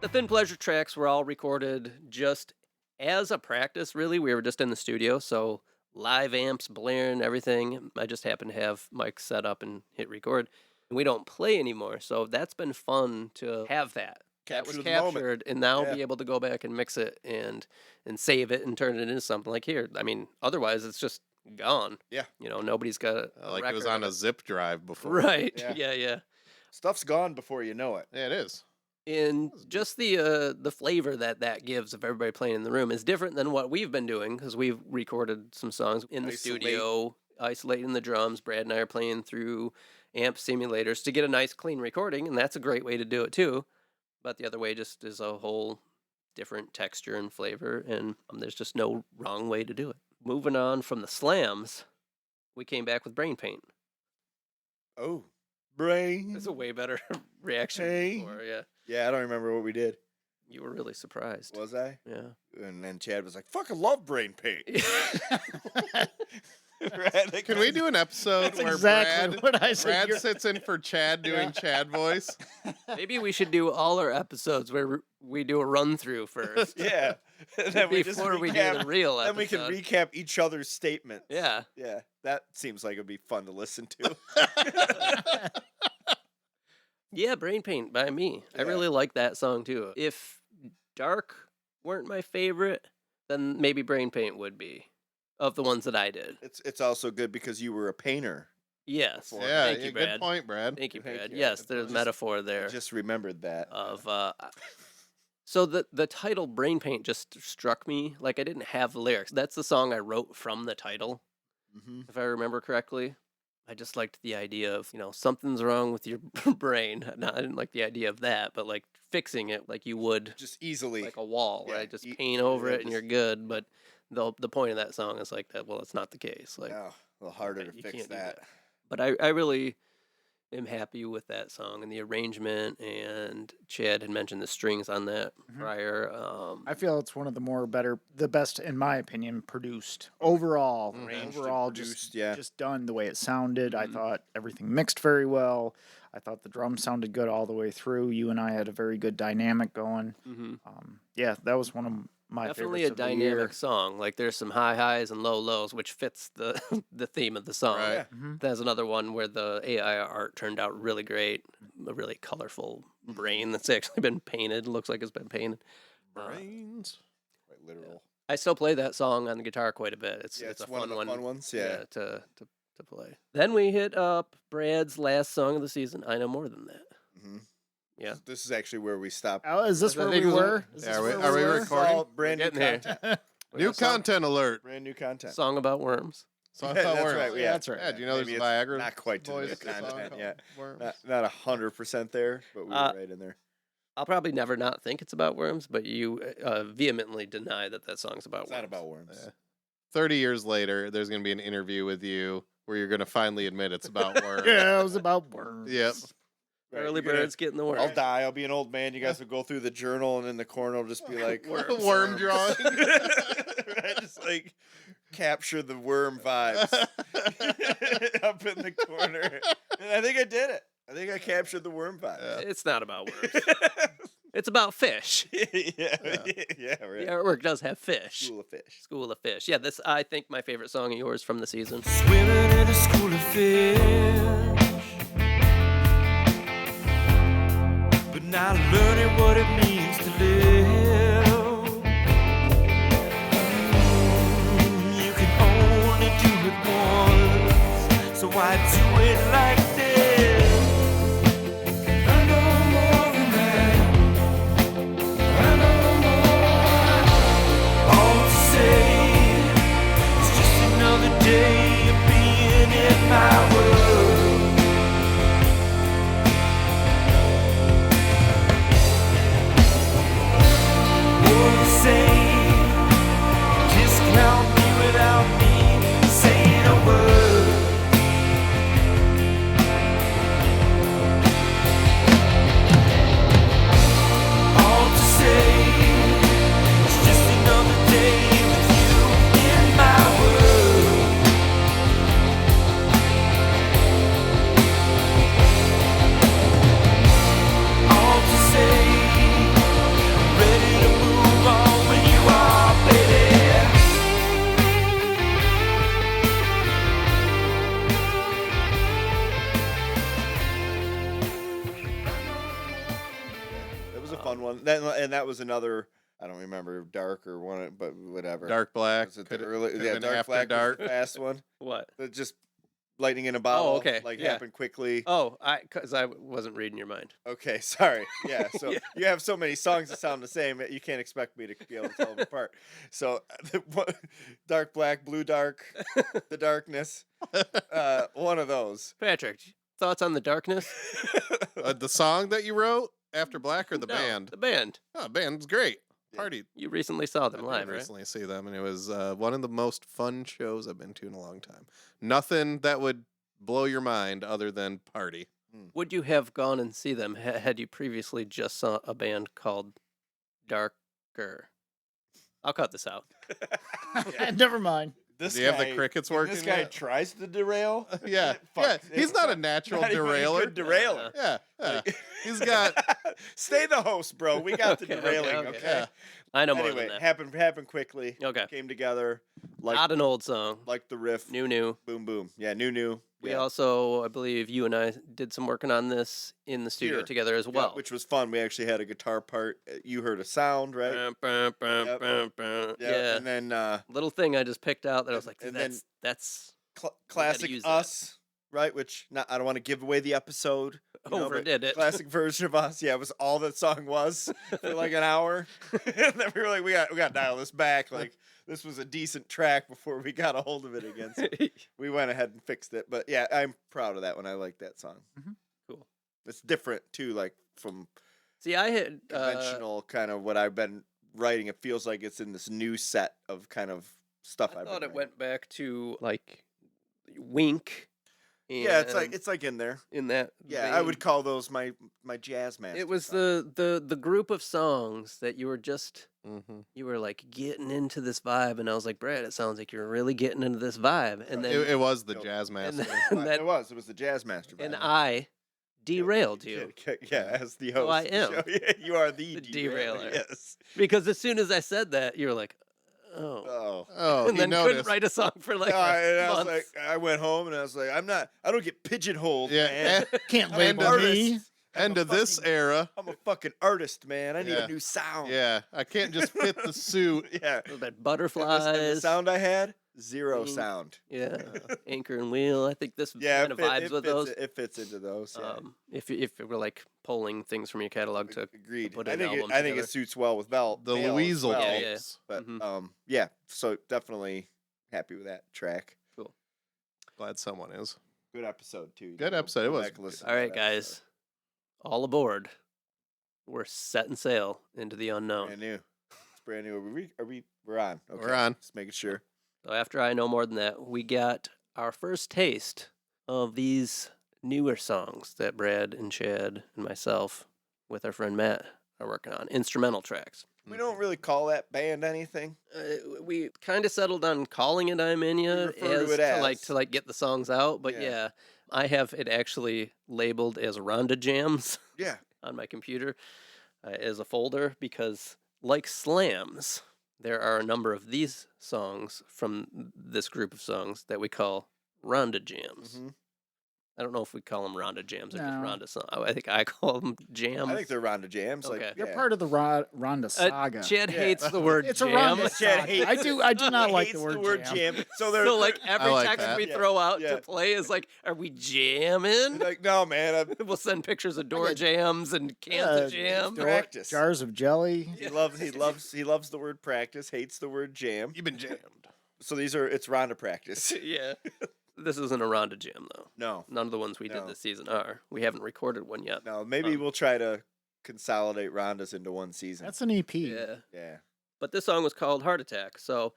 The Thin Pleasure tracks were all recorded just as a practice, really. We were just in the studio, so live amps blaring, everything. I just happened to have mics set up and hit record. And we don't play anymore, so that's been fun to have that. That was Capture the moment. captured, and now Yeah. be able to go back and mix it and save it and turn it into something like here. I mean, otherwise it's just gone. Yeah. You know, nobody's got a Like it was record on of a zip drive before. Right. Yeah. Yeah. Stuff's gone before you know it. Yeah, it is. And just the flavor that gives of everybody playing in the room is different than what we've been doing, because we've recorded some songs in the Isolate. studio, isolating the drums. Brad and I are playing through amp simulators to get a nice clean recording, and that's a great way to do it too. But the other way just is a whole different texture and flavor, and there's just no wrong way to do it. Moving on from the slams, we came back with Brain Paint. Oh, brain. It's a way better reaction Hey. before, yeah. Yeah, I don't remember what we did. You were really surprised. Was I? Yeah. And then Chad was like, "Fucking love brain paint." Right? Can we do an episode That's where exactly what I said. Brad You're- sits in for Chad doing Chad voice? Maybe we should do all our episodes where we do a run through first. Yeah. And then we just before we do recap- the real episode. Then we can recap each other's statements. Yeah. Yeah. That seems like it'd be fun to listen to. Yeah, Brain Paint by me. I Yeah. really like that song too. If Dark weren't my favorite, then maybe Brain Paint would be, of the ones that I did. It's also good because you were a painter. Yes. Before. Yeah, Thank you, good Brad. point, Brad. Thank you, Thank Brad. you. Yes, I there's just- metaphor I there just remembered that. of so the title Brain Paint just struck me. Like, I didn't have lyrics. That's the song I wrote from the title, Mm-hmm. if I remember correctly. I just liked the idea of, something's wrong with your brain. No, I didn't like the idea of that, but like fixing it like you would Just easily. like a wall, Yeah, right? Just you- paint over yeah, it and you're just- good. But the point of that song is like that. Well, it's not the case. Like, Oh, a little harder okay, to you fix can't do that. but I really am happy with that song and the arrangement. And Chad had mentioned the strings on that Mhm. prior. I feel it's one of the best, in my opinion, produced overall. Arranged and Overall, produced, yeah. just done the way it sounded. I Mhm. thought everything mixed very well. I thought the drums sounded good all the way through. You and I had a very good dynamic going. Mhm. Yeah, that was one of my Definitely favorites a of the year. dynamic song. Like, there's some high highs and low lows, which fits the the theme of the song. Right. Yeah. Mhm. There's another one where the AI art turned out really great. A really colorful brain that's actually been painted. Looks like it's been painted. Brains. Right, literal. I still play that song on the guitar quite a bit. It's Yeah, it's a one fun of the one. fun ones. Yeah. to play. Then we hit up Brad's last song of the season. I Know More Than That. hmm Yeah. This is actually where we stopped. Oh, is this I where think we it was- were? Is Yeah, this are we- where are we were? It's all brand new getting there. content. We New got a song- content alert. Brand new content. Song about worms. Song Yeah, about that's worms. right. Yeah, Yeah, that's right. Yeah, do you know Maybe there's it's Viagra not quite to the voice new of the song content called yet. Worms? Not 100% there, but we were Uh, right in there. I'll probably never not think it's about worms, but you vehemently deny that song's about It's worms. not about worms. Yeah. 30 years later, there's going to be an interview with you where you're going to finally admit it's about worms. Yeah, it was about worms. Yep. Right, Early you're gonna- birds getting the worms. I'll die. I'll be an old man. You guys will go through the journal, and in the corner, will just be like Worm drawing. Right, just like capture the worm vibes up in the corner. And I think I did it. I think I captured the worm vibes. Yeah. It's not about worms. It's about fish. yeah, Yeah. yeah, right. The artwork does have fish. School of fish. School of Fish. Yeah, this I think my favorite song of yours from the season. Swimming in a school of fish, but not learning what it means to live. You can only do it once, so why do it like this? I know more than that. I know more. All to say, it's just another day of being in my world. a fun one. That was another. I don't remember dark or one, but whatever. Dark Black. Was it the Could've- early? could've Yeah, been dark After black. Dark. Was the fast one. What? That just lightning in a bottle. okay, Like yeah. happened quickly. Oh, because I wasn't reading your mind. Okay, sorry. Yeah, so Yeah. you have so many songs that sound the same, you can't expect me to be able to tell them apart. So, dark black, blue dark, the darkness, one of those. Patrick, thoughts on the darkness? The song that you wrote, After Black, or the No, band? The band. Oh, band's great. Yeah. Party. You recently saw I them did live, right? recently see them, and it was one of the most fun shows I've been to in a long time. Nothing that would blow your mind other than party. Would you have gone and see them had you previously just saw a band called Darker? I'll cut this out. Never mind. This Do you have the guy- crickets when working? This guy yet? tries to derail. Yeah, Fuck, yeah. it He's not a fuck- natural not even a derailer. good derailer. Yeah, yeah. He's got. Stay the host, bro. We got the Okay, derailing. okay, Okay. okay. Yeah. I know more Anyway, than that. happened quickly. Okay. Came together. Like Not an old song. like the riff. New. Boom boom. Yeah, new. We Yeah. also, I believe you and I did some working on this in the studio Here. together as Yeah, well. which was fun. We actually had a guitar part. You heard a sound, right? Bum, bum, Yep. bum, bum. Yeah. Yeah. And then Little thing I just picked out that I was like, and then- that's classic use that. Us, right? Which I don't want to give away the episode. you know, but overdid it. Classic version of Us. Yeah, it was all that song was for like an hour. And then we were like, we got to dial this back. Like this was a decent track before we got a hold of it again. So we went ahead and fixed it. But yeah, I'm proud of that one. I like that song. Mhm. Cool. It's different too, like from See, I had conventional kind of what I've been writing. It feels like it's in this new set of kind of stuff I I've thought been it writing. went back to like Wink. Yeah, and it's like in there. in that. Yeah, I vein. would call those my jazz masters. It was songs. the group of songs that you were just Mm-hmm. you were like getting into this vibe, and I was like, Brad, it sounds like you're really getting into this vibe, and then It was the Nope. jazz and master. then that It was the jazz master. and vibe. I derailed you Yeah, as the So host. I of the am. show. Yeah, you are the The derailer. derailer. Yes. because as soon as I said that, you were like, oh, Oh. Oh, and he then couldn't noticed. write a song for like and I was months. like, I went home and I was like, I don't get pigeonholed, Yeah, man. Can't I'm an label artist. me. End I'm a of this fucking- era. I'm a fucking artist, man. I need Yeah. a new sound. Yeah, I can't just fit the suit. Yeah. a little bit And the butterflies. sound I had, zero Wing. sound. Yeah, anchor and wheel. I think this Yeah, kind of vibes with those. It fits into those. Yeah. If it were like pulling things from your catalog to Agreed. put I an think album I think together. it suits well with Val. The Male as Louisel well, Yeah, yeah. tapes. But Mhm. yeah, so definitely happy with that track. Glad someone is. Good episode too. You Good can episode, it go was back and listen All to right, that episode. guys, all aboard. We're setting sail into the unknown. Brand new. It's brand new. We're on. Okay. We're on. Just making sure. So after I know more than that, we got our first taste of these newer songs that Brad and Chad and myself, with our friend Matt, are working on. Instrumental tracks. We don't really call that band anything. We kind of settled on calling it I'm In Ya refer to it as. to like get the songs out, but Yeah. yeah, I have it actually labeled as Rhonda Jams Yeah. on my computer as a folder because, like Slams, there are a number of these songs from this group of songs that we call Rhonda Jams. hmm I don't know if we call them Rhonda Jams or just No. Rhonda songs. I think I call them Jams. I think they're Rhonda Jams. Okay. Like, They're yeah. part of the Rhonda saga. Chad Yeah. hates the word It's a jam. Rhonda Chad saga. hates I do not He like hates the word jam. So they're So like every like text that. we Yeah. throw out Yeah. to play is like, are we jamming? like, no, man. We'll send pictures of door got- jams and cans of jam. door- Practice. Jars of jelly. He loves the word practice. Hates the word jam. You've been jammed. So it's Rhonda practice. Yeah. This isn't a Rhonda jam though. No, None of the ones we No. did this season are. We haven't recorded one yet. no. Maybe we'll try to consolidate Rhondas into one season. That's an EP. Yeah. yeah. But this song was called Heart Attack. So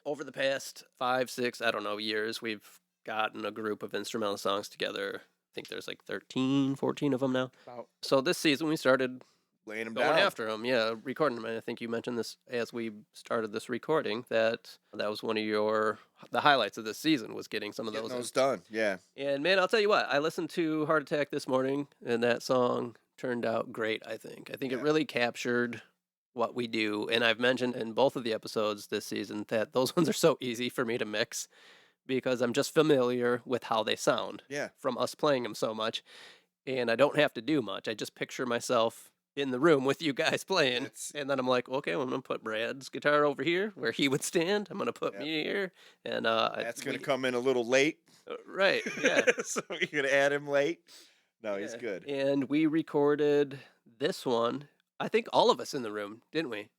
over the past 5, 6, I don't know, years, we've gotten a group of instrumental songs together. I think there's like 13, 14 of them now. About- So this season we started Laying them going down. after them, yeah, recording them. And I think you mentioned this as we started this recording that was one of the highlights of this season was getting some of Getting those. those done. Yeah. And man, I'll tell you what, I listened to Heart Attack this morning, and that song turned out great. I think it Yeah. really captured what we do. And I've mentioned in both of the episodes this season that those ones are so easy for me to mix because I'm just familiar with how they sound Yeah. from us playing them so much, and I don't have to do much. I just picture myself in the room with you guys playing. It's- And then I'm like, okay, well, I'm going to put Brad's guitar over here where he would stand. I'm going to put Yep. me here. And That's going to come in a little late. Right, yeah. So you can add him late. No, he's Yeah. good. And we recorded this one, I think all of us in the room, didn't we?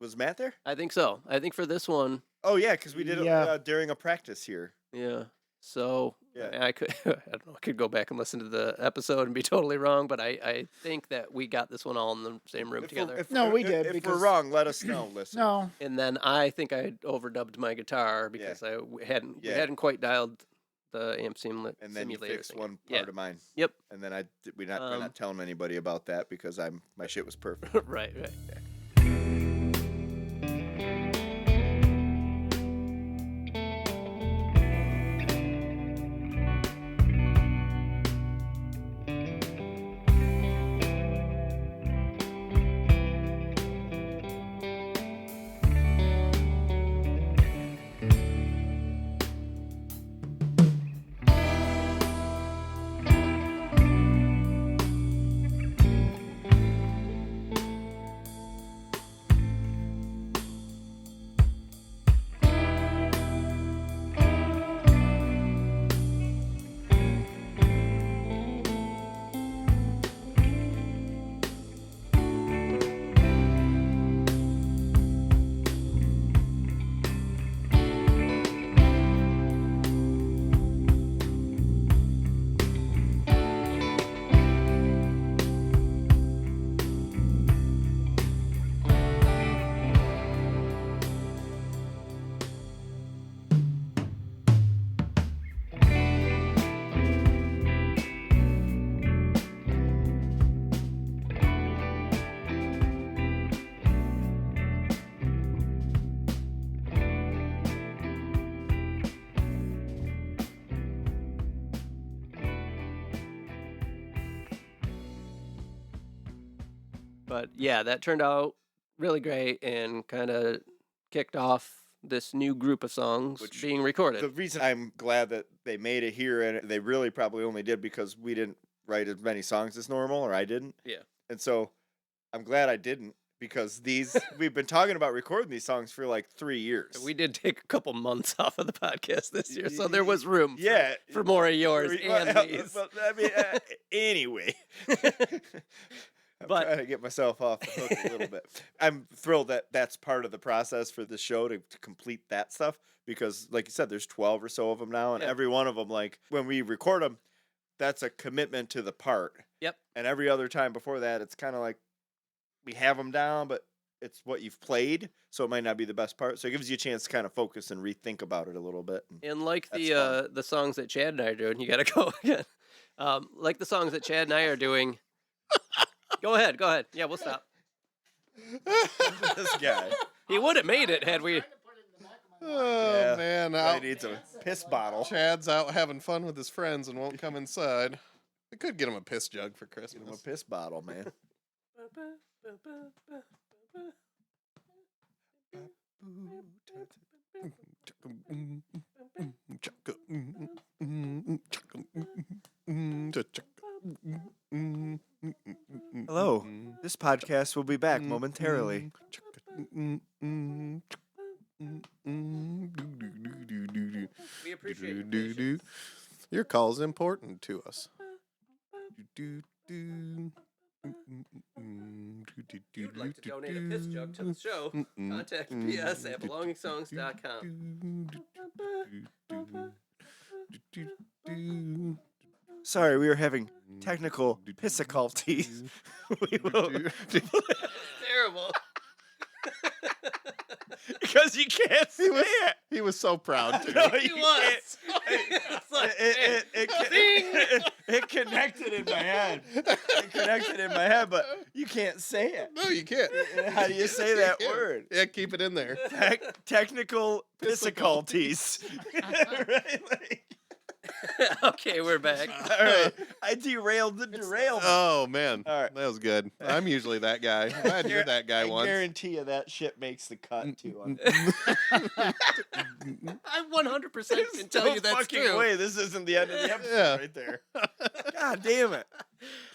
Was Matt there? I think so. I think for this one, Oh yeah, because we did it Yeah. during a practice here. yeah. So Yeah. I could, I don't know, I could go back and listen to the episode and be totally wrong, but I think that we got this one all in the same room together. No, we did, If we're because- wrong, let us know. Listen. No, And then I think I overdubbed my guitar because we hadn't Yeah. quite dialed the amp And then you simulator fixed thing. one Yeah. part of mine. Yep. And then we're not Um, telling anybody about that because my shit was perfect. right. But yeah, that turned out really great and kind of kicked off this new group of songs Which- being recorded. The reason I'm glad that they made it here, and they really probably only did because we didn't write as many songs as normal, or I didn't. Yeah. And so I'm glad I didn't because we've been talking about recording these songs for like 3 years. We did take a couple months off of the podcast this year, so there was room Yeah. for more of yours and these. Well, I mean, anyway. I'm But- trying to get myself off the hook a little bit. I'm thrilled that that's part of the process for the show to complete that stuff because, like you said, there's 12 or so of them now, and Yeah. every one of them, like when we record them, that's a commitment to the part. Yep. And every other time before that, it's kind of like we have them down, but it's what you've played, so it might not be the best part. So it gives you a chance to kind of focus and rethink about it a little bit. And like That's the songs that Chad and I are doing, you got to go again. Like the songs that Chad and I are doing. Go ahead. Yeah, we'll stop. This guy He would have made it had we. Oh Yeah. man, really needs a piss bottle. Chad's out having fun with his friends and won't come inside. I could get him a piss jug for Give him a Christmas. piss bottle, man. Hello. This podcast will be back momentarily. We appreciate your patience. Your call is important to us. If you'd like to donate a piss jug to the show, contact PS at belongingsongs.com. Sorry, we were having technical difficulties. We will- Terrible. because you can't see it. He was so proud too. No, He you was. can't. It's like, It connected in my head. It connected in my head, but you can't say it. No, you can't. How do you say that Yeah. word? Yeah, keep it in there. Technical difficulties. Right? Like, okay, we're back. all right. I derailed the derailment. Oh man, All right. that was good. I'm usually that guy. I'm glad you're that guy I once. guarantee you that shit makes the cut too. I 100% can There's tell no you that's fucking true. way. This isn't the end of the episode Yeah. right there. God damn it.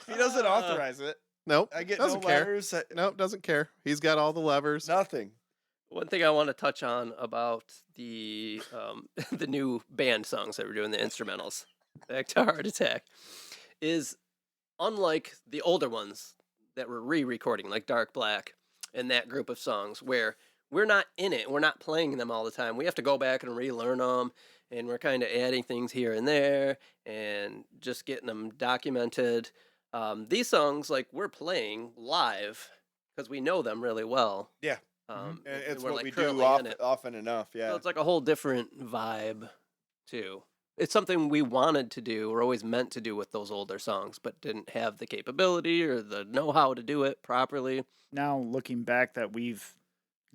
He doesn't authorize it. Nope. I get doesn't no care. letters. Nope, doesn't care. He's got all the levers. Nothing. One thing I want to touch on about the the new band songs that we're doing, the instrumentals, back to Heart Attack, is unlike the older ones that we're re-recording, like Dark Black and that group of songs, where we're not in it, we're not playing them all the time. We have to go back and relearn them, and we're kind of adding things here and there, and just getting them documented. These songs, like, we're playing live because we know them really well. Yeah. And It's we're, what like, we do currently in it. often enough. Yeah. So it's like a whole different vibe, too. It's something we wanted to do, or always meant to do with those older songs, but didn't have the capability or the know-how to do it properly. Now, looking back, that we've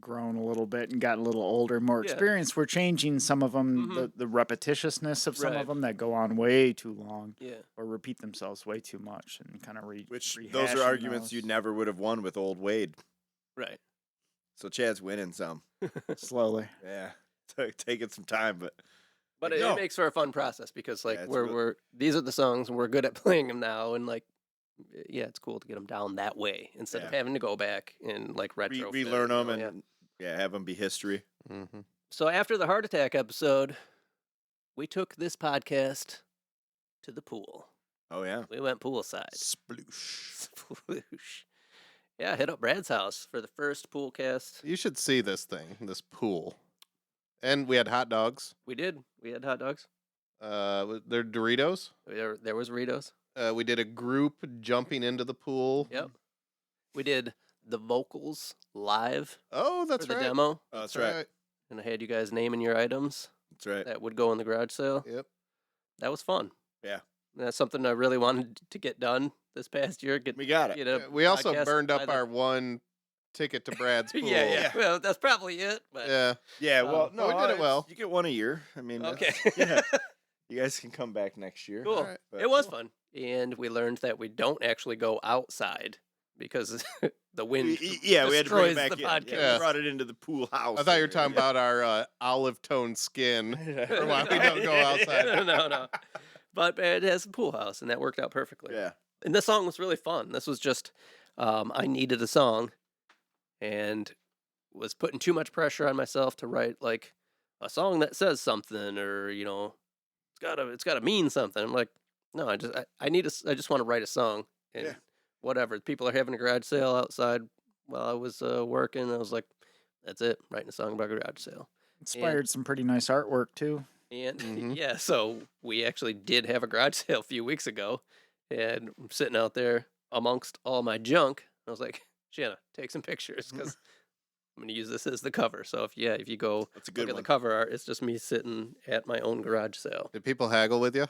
grown a little bit and gotten a little older, more Yeah. experienced, we're changing some of them, Mhm. the repetitiousness of some Right. of them that go on way too long Yeah. or repeat themselves way too much, and kind of Which those rehashing are arguments those you never would have won with old Wade. Right. So Chad's winning some. slowly. Yeah. Taking some time, but But Like, it no. makes for a fun process because, like, it's we're real- we're these are the songs and we're good at playing them now, and like, yeah, it's cool to get them down that way instead of Yeah. having to go back and like retro relearn them and have them be history. Mm-hmm. So after the Heart Attack episode, we took this podcast to the pool. Oh yeah. We went poolside. Sploosh. Sploosh. Yeah, hit up Brad's house for the first pool cast. You should see this thing, this pool. And we had hot dogs. We did. We had hot dogs. They're Doritos. There was Ritos. We did a group jumping into the pool. Yep. We did the vocals live Oh, that's for the right. demo, Oh, that's right. and I had you guys naming your items That's right. that would go in the garage sale. Yep. That was fun. Yeah. And that's something I really wanted to get done this past year. We got it. Get a Yeah, we also podcast burned up either- our one ticket to Brad's pool. yeah, yeah. Yeah. Well, that's probably it. But Yeah. Yeah, well, no, we did it it's- well. You get one a year. I mean, okay. yeah. You guys can come back next year. Cool. Alright. But- It was fun, and we learned that we don't actually go outside because the wind. Yeah, we had to bring destroys it back the in. podcast. Yeah, we brought it into the pool house. I thought you were talking about our olive tone skin. For why we don't go outside. no. But it has a pool house, and that worked out perfectly. Yeah. And this song was really fun. This was just, I needed a song, and was putting too much pressure on myself to write like a song that says something, or it's gotta mean something. I'm like, no, I just want to write a song, and Yeah. whatever. People are having a garage sale outside while I was working. I was like, that's it, writing a song about a garage sale. Inspired some pretty nice artwork too. And Mhm. yeah, so we actually did have a garage sale a few weeks ago, and I'm sitting out there amongst all my junk. I was like, Shanna, take some pictures because I'm gonna use this as the cover. So if you go That's a look good at one. the cover art, it's just me sitting at my own garage sale. Did people haggle with you?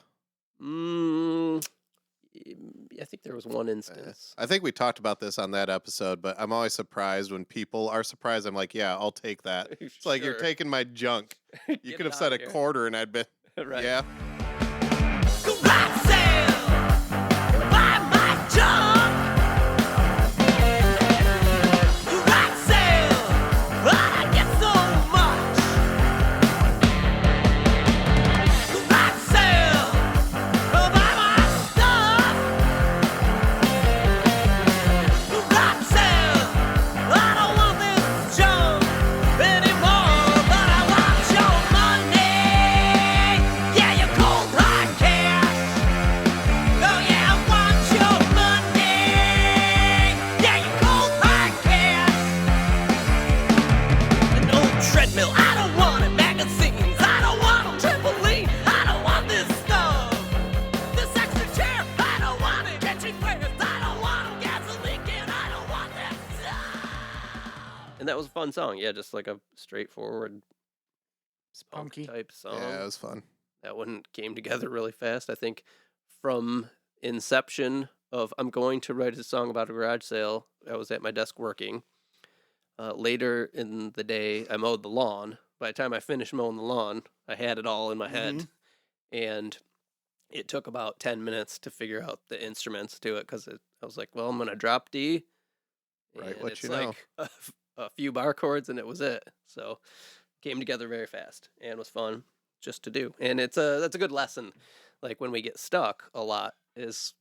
I think there was one instance. I think we talked about this on that episode, but I'm always surprised when people are surprised. I'm like, yeah, I'll take that. It's like you're Sure. taking my junk. You Get could it have said out a here. quarter and I'd been, Right. yeah. Garage sale, buy my junk. Garage sale, I get so much. Garage sale, buy my stuff. Garage sale, I don't want this junk anymore, but I want your money. Yeah, your cold hard cash. Oh yeah, I want your money. Yeah, your cold hard cash. An old treadmill, I don't want it. Magazines, I don't want them. Trampoline, I don't want this stuff. This extra chair, I don't want it. Catching prayers, I don't want them. Gasoline can, I don't want that stuff. And that was a fun song. Yeah, just like a straightforward spunk Punky. type song. Yeah, it was fun. That one came together really fast. I think from inception of I'm going to write a song about a garage sale, I was at my desk working. Later in the day, I mowed the lawn. By the time I finished mowing the lawn, I had it all in my head. And it took about 10 minutes to figure out the instruments to it because I was like, well, I'm going to drop D. Right, And what it's you know. like a few bar chords, and it was it. So came together very fast and was fun just to do. And that's a good lesson. Like when we get stuck a lot is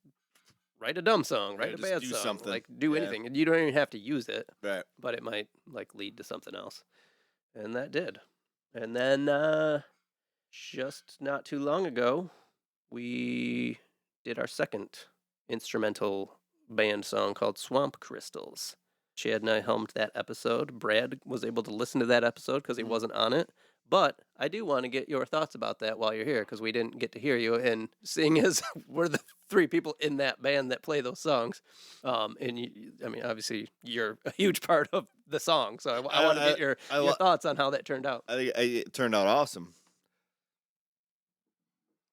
write a dumb song, Yeah, write a just bad do song, something. like do Yeah. anything, and you don't even have to use it, Right. but it might like lead to something else, and that did. And then just not too long ago, we did our second instrumental band song called Swamp Crystals. Chad and I helmed that episode. Brad was able to listen to that episode because he wasn't on it. But I do want to get your thoughts about that while you're here because we didn't get to hear you. And seeing as we're the three people in that band that play those songs, and I mean, obviously you're a huge part of the song. So I want to get your thoughts on how that turned out. I think it turned out awesome.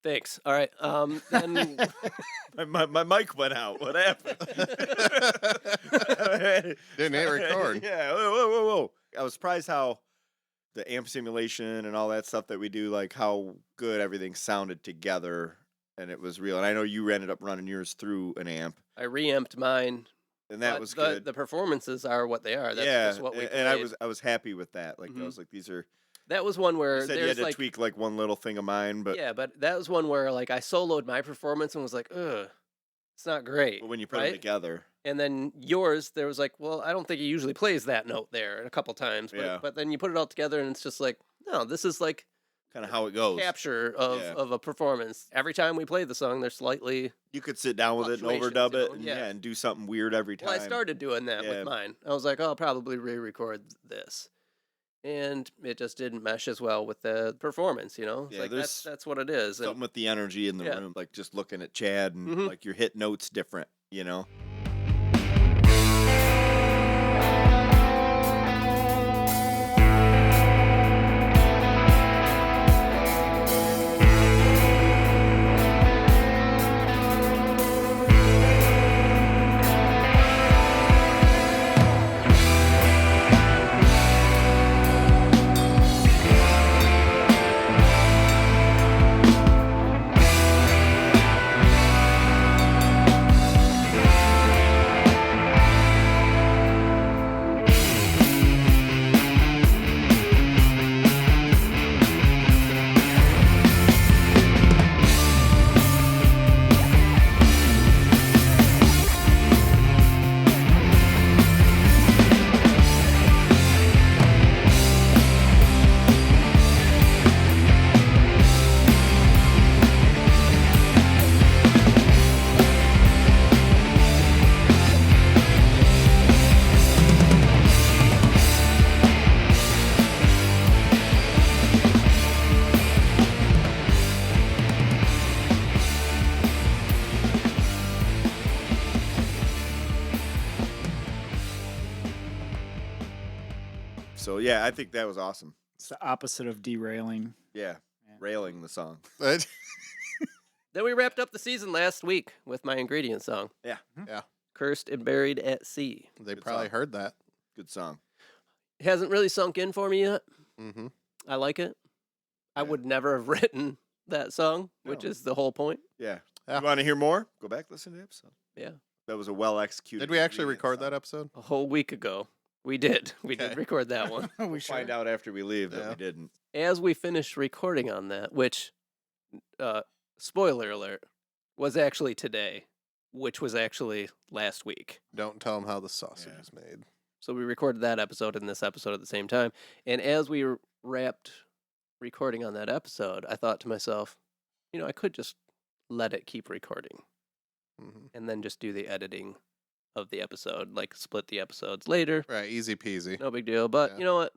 Thanks. All right. Then My mic went out. What happened? Didn't hit record. Yeah. Whoa. I was surprised how the amp simulation and all that stuff that we do, like how good everything sounded together, and it was real. And I know you ended up running yours through an amp, I reamped mine. and that but was good. The performances are what they are. That's yeah, just what we and played. I was happy with that. Like I Mhm. was like, these are. That was one where You said you there's had to like tweak like one little thing of mine, but, yeah, but that was one where like I soloed my performance and was like, ugh, it's not great. when you put them right? together, And then yours, there was like, well, I don't think he usually plays that note there a couple times, but Yeah. but then you put it all together and it's just like, no, this is like kind of how it goes. capture of, Yeah. of a performance. Every time we play the song, there's slightly. You could sit down with it and Fluctuations, overdub you it, know? and, Yeah. and do something weird every time. Well, I started doing that Yeah. with mine. I was like, oh, I'll probably re-record this. And it just didn't mesh as well with the performance, you know? It's Yeah, like there's that's what it is. something And with the energy in the Yeah. room, like just looking at Chad and Mhm. like your hit notes different, you know. So yeah, I think that was awesome. It's the opposite of derailing. Yeah, Yeah. railing the song. then we wrapped up the season last week with my ingredient song. Yeah. Yeah. Cursed and Buried at Sea. They Good probably song. heard that. Good song. It hasn't really sunk in for me yet. Mm-hmm. I like it. I Yeah. would never have written that song, which No. is the whole point. Yeah. Yeah. You want to hear more? Go back, listen to the episode. Yeah. That was a well executed. Did we actually record that episode? A whole week ago. We did. We did Okay. record that one. we sure? Find out after we leave that Yeah. we didn't. As we finished recording on that, which, spoiler alert, was actually today, which was actually last week. Don't tell them how the sausage Yeah. is made. So we recorded that episode and this episode at the same time. And as we wrapped recording on that episode, I thought to myself, you know, I could just let it keep recording Mm-hmm. and then just do the editing of the episode, like split the episodes later. Right, easy peasy. No big deal. But Yeah. you know what?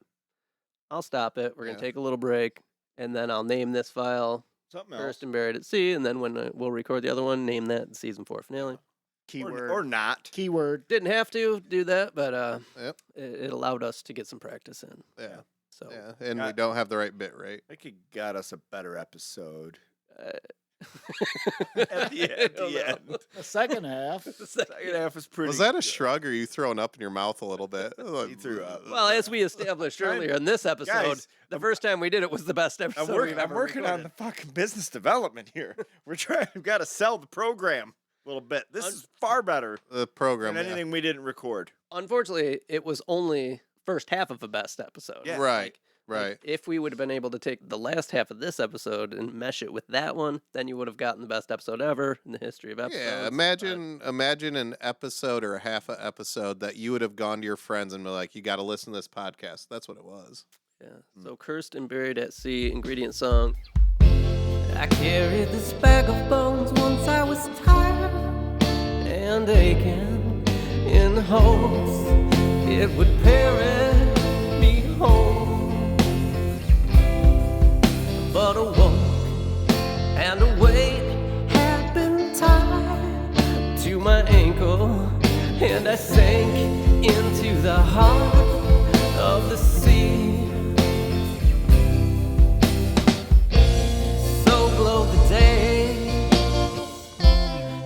I'll stop it. We're going Yeah. to take a little break and then I'll name this file Something Cursed else. and Buried at Sea. And then when we'll record the other one, name that season 4 finale. Keyword. Or not. Keyword. Didn't have to do that, but Yep. it allowed us to get some practice in. Yeah. So Yeah. And we Got- don't have the right bit rate. I could got us a better episode. uh, At the I don't know. end. The second half. The second- Second half was pretty. Was that a good. shrug or you throwing up in your mouth a little bit? He threw up. Well, as we established Trying- earlier in this episode, Guys, the first time we did it was the best episode we've I'm ever working on recorded. the fucking business development here. We've got to sell the program a little bit. This is far better the program. than Yeah. anything we didn't record. Unfortunately, it was only first half of a best episode. Yeah. Right. Like, Right. If we would have been able to take the last half of this episode and mesh it with that one, then you would have gotten the best episode ever in the history of episodes. Yeah, but- imagine an episode or a half an episode that you would have gone to your friends and be like, you got to listen to this podcast. That's what it was. Yeah. So Cursed and Buried at Sea, ingredient song. I carried this bag of bones once I was tired and aching in hopes it would carry me home. But a woke and a weight had been tied to my ankle, and I sank into the heart of the sea. So glow the day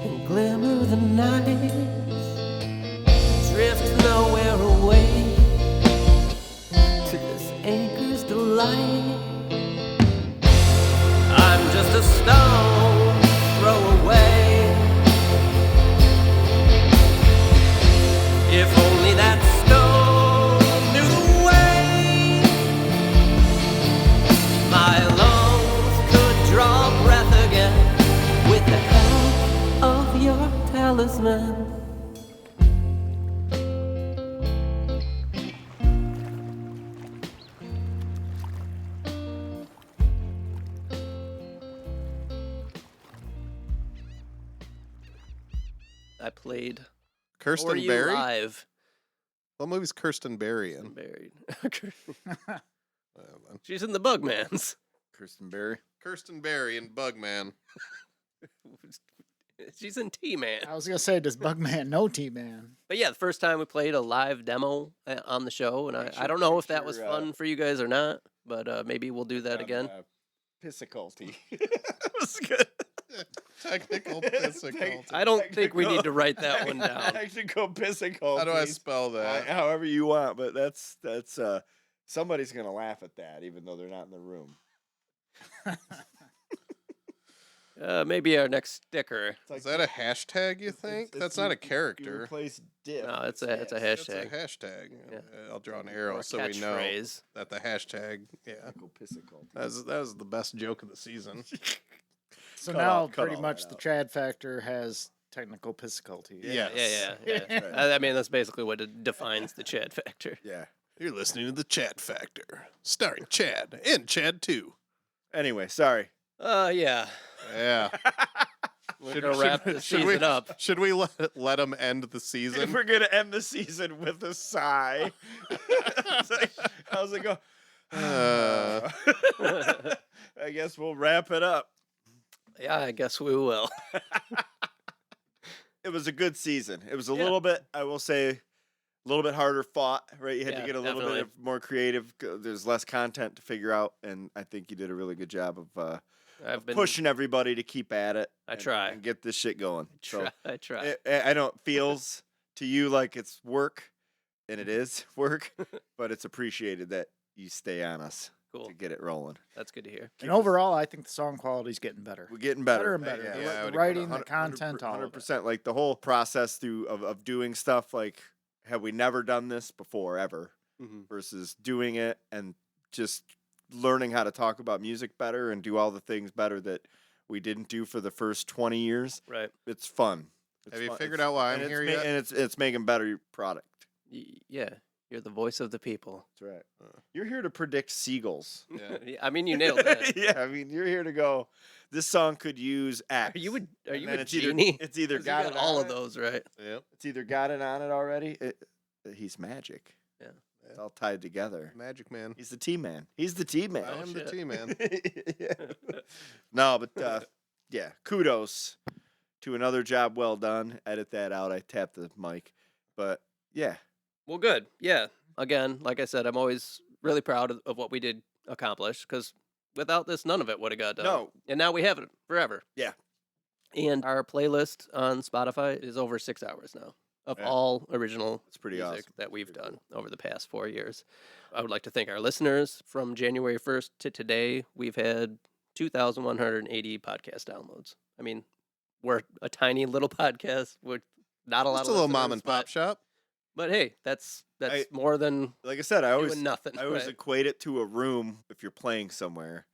and glimmer the nights, drift nowhere away to this anchor's delight. I'm just a stone throw away. If only that stone knew the way, my lungs could draw breath again with the help of your talisman. I played For Kirsten You Berry? live. What movie's Kirsten Berry in? Buried. Uh, She's in the Bugmans. Kristen Berry. Kirsten Berry in Bugman. She's in T-Man. I was gonna say, does Bugman know T-Man? But yeah, the first time we played a live demo on the show, and I don't know if that was fun for you guys or not, but maybe we'll do that again. Pisciculty. That was good. Technical pisciculty. I don't think we need to write that one down. Technical pisciculty. How do I spell that? However you want, but that's somebody's gonna laugh at that, even though they're not in the room. Maybe our next sticker. Is that a hashtag, you think? That's not a You character. replace diff. No, it's a That's a hashtag. hashtag. Yeah. I'll draw an Or arrow a so we know catchphrase. that the hashtag, yeah. Technical pisciculty. That was the best joke of the season. So Cut now all- cut pretty all much that the out. Chad factor has technical pisciculty. Yes. Yeah. Right. I mean, that's basically what it defines the Chad factor. Yeah. You're listening to the Chad Factor, starring Chad and Chad 2. Anyway, sorry. Yeah. Yeah. We're gonna wrap this season up. Should we let him end the season? If we're gonna end the season with a sigh, I was like, Uh. I guess we'll wrap it up. Yeah, I guess we will. It was a good season. It was a Yeah. little bit, I will say, a little bit harder fought, right? You had Yeah, to get a little definitely. bit more creative. There's less content to figure out, and I think you did a really good job of I've been pushing everybody to keep at it. I and- try. and get this shit going. So I try. I know it feels to you like it's work, and it is work, but it's appreciated that you stay on us Cool. to get it rolling. That's good to hear. And overall, I think the song quality's getting better. We're getting better, and better. Yeah, The I the would agree. writing, the content, all of it. 100%. Like the whole process of doing stuff. Like, have we never done this before ever? Versus doing it and just learning how to talk about music better and do all the things better that we didn't do for the first 20 years. Right. It's fun. Have you figured out why I'm and here it's yet? And it's making better product. Yeah. You're the voice of the people. That's right. You're here to predict seagulls. Yeah. I mean, you nailed that. Yeah, I mean, you're here to go. This song could use X. Are you and a then it's genie? Either, it's either 'Cause you got, it all on of it- those, right? Yep. It's either got it on it already. He's magic. Yeah. It's all tied together. Magic Man. He's the T man. He's the T man. I am the shit. T Man. Yeah. No, but yeah, kudos to another job well done. Edit that out. I tapped the mic, but yeah, Well, good. Yeah. Again, like I said, I'm always really proud of what we did accomplish because without this, none of it would have got done. No. And now we have it forever. Yeah. And our playlist on Spotify is over 6 hours now of Yeah. all original It's pretty music awesome. that we've Pretty done over the past 4 years. I would like to thank our listeners. From January 1st to today, we've had 2,180 podcast downloads. I mean, we're a tiny little podcast with not a lot Just of a little listeners, mom and pop but- shop. But hey, that's I- more than Like I said, I always doing nothing. I always right? equate it to a room if you're playing somewhere.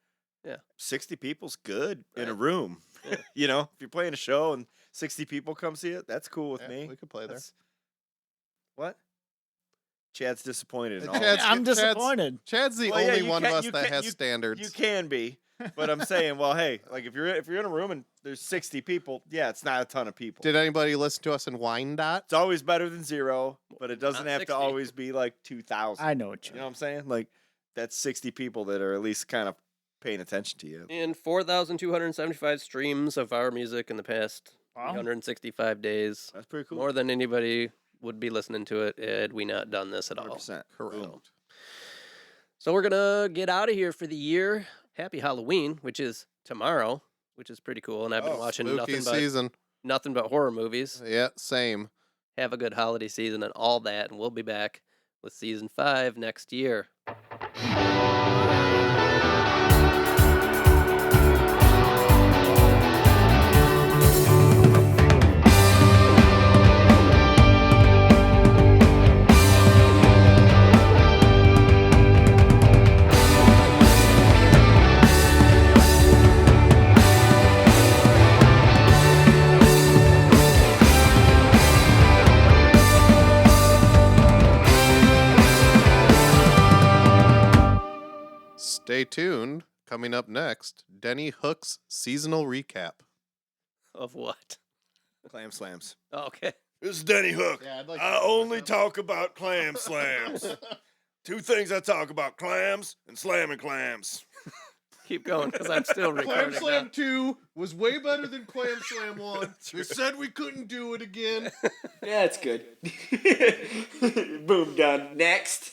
Yeah. 60 people's good in a Right. room. Yeah. You know, if you're playing a show and 60 people come see it, that's cool with Yeah, me. we could play there. That's- What? Chad's disappointed in all Chad's- of I'm Chad's- disappointed. Chad's the Well, yeah, only you one of can't- us you that can't- has you- standards. You can be, but I'm saying, well, hey, like if you're in a room and there's 60 people, yeah, it's not a ton of people. Did anybody listen to us in Wyandotte? It's always better than 0, but it doesn't Not have 60. to always be like 2,000. I know what You know what I'm saying? Like that's 60 people that are at least kind of paying attention to you. And 4,275 streams of our music in the past Wow. 365 days. That's pretty cool. More than anybody would be listening to it had we not done this at all. 100%. Correct. Boom. So we're gonna get out of here for the year. Happy Halloween, which is tomorrow, which is pretty cool. And I've been Oh, watching Spooky season. nothing but horror movies. Yeah, same. Have a good holiday season and all that, and we'll be back with season 5 next year. Stay tuned. Coming up next, Denny Hook's seasonal recap. Of what? Clam slams. Okay. This is Denny Hook. Yeah, I'd like I only talk about clam slams. 2 things I talk about: clams and slamming clams. Keep going, because I'm still recording. Clam Slam 2 was way better than Clam Slam 1. We said we couldn't do it again. Yeah, it's good. Boom, done. Next.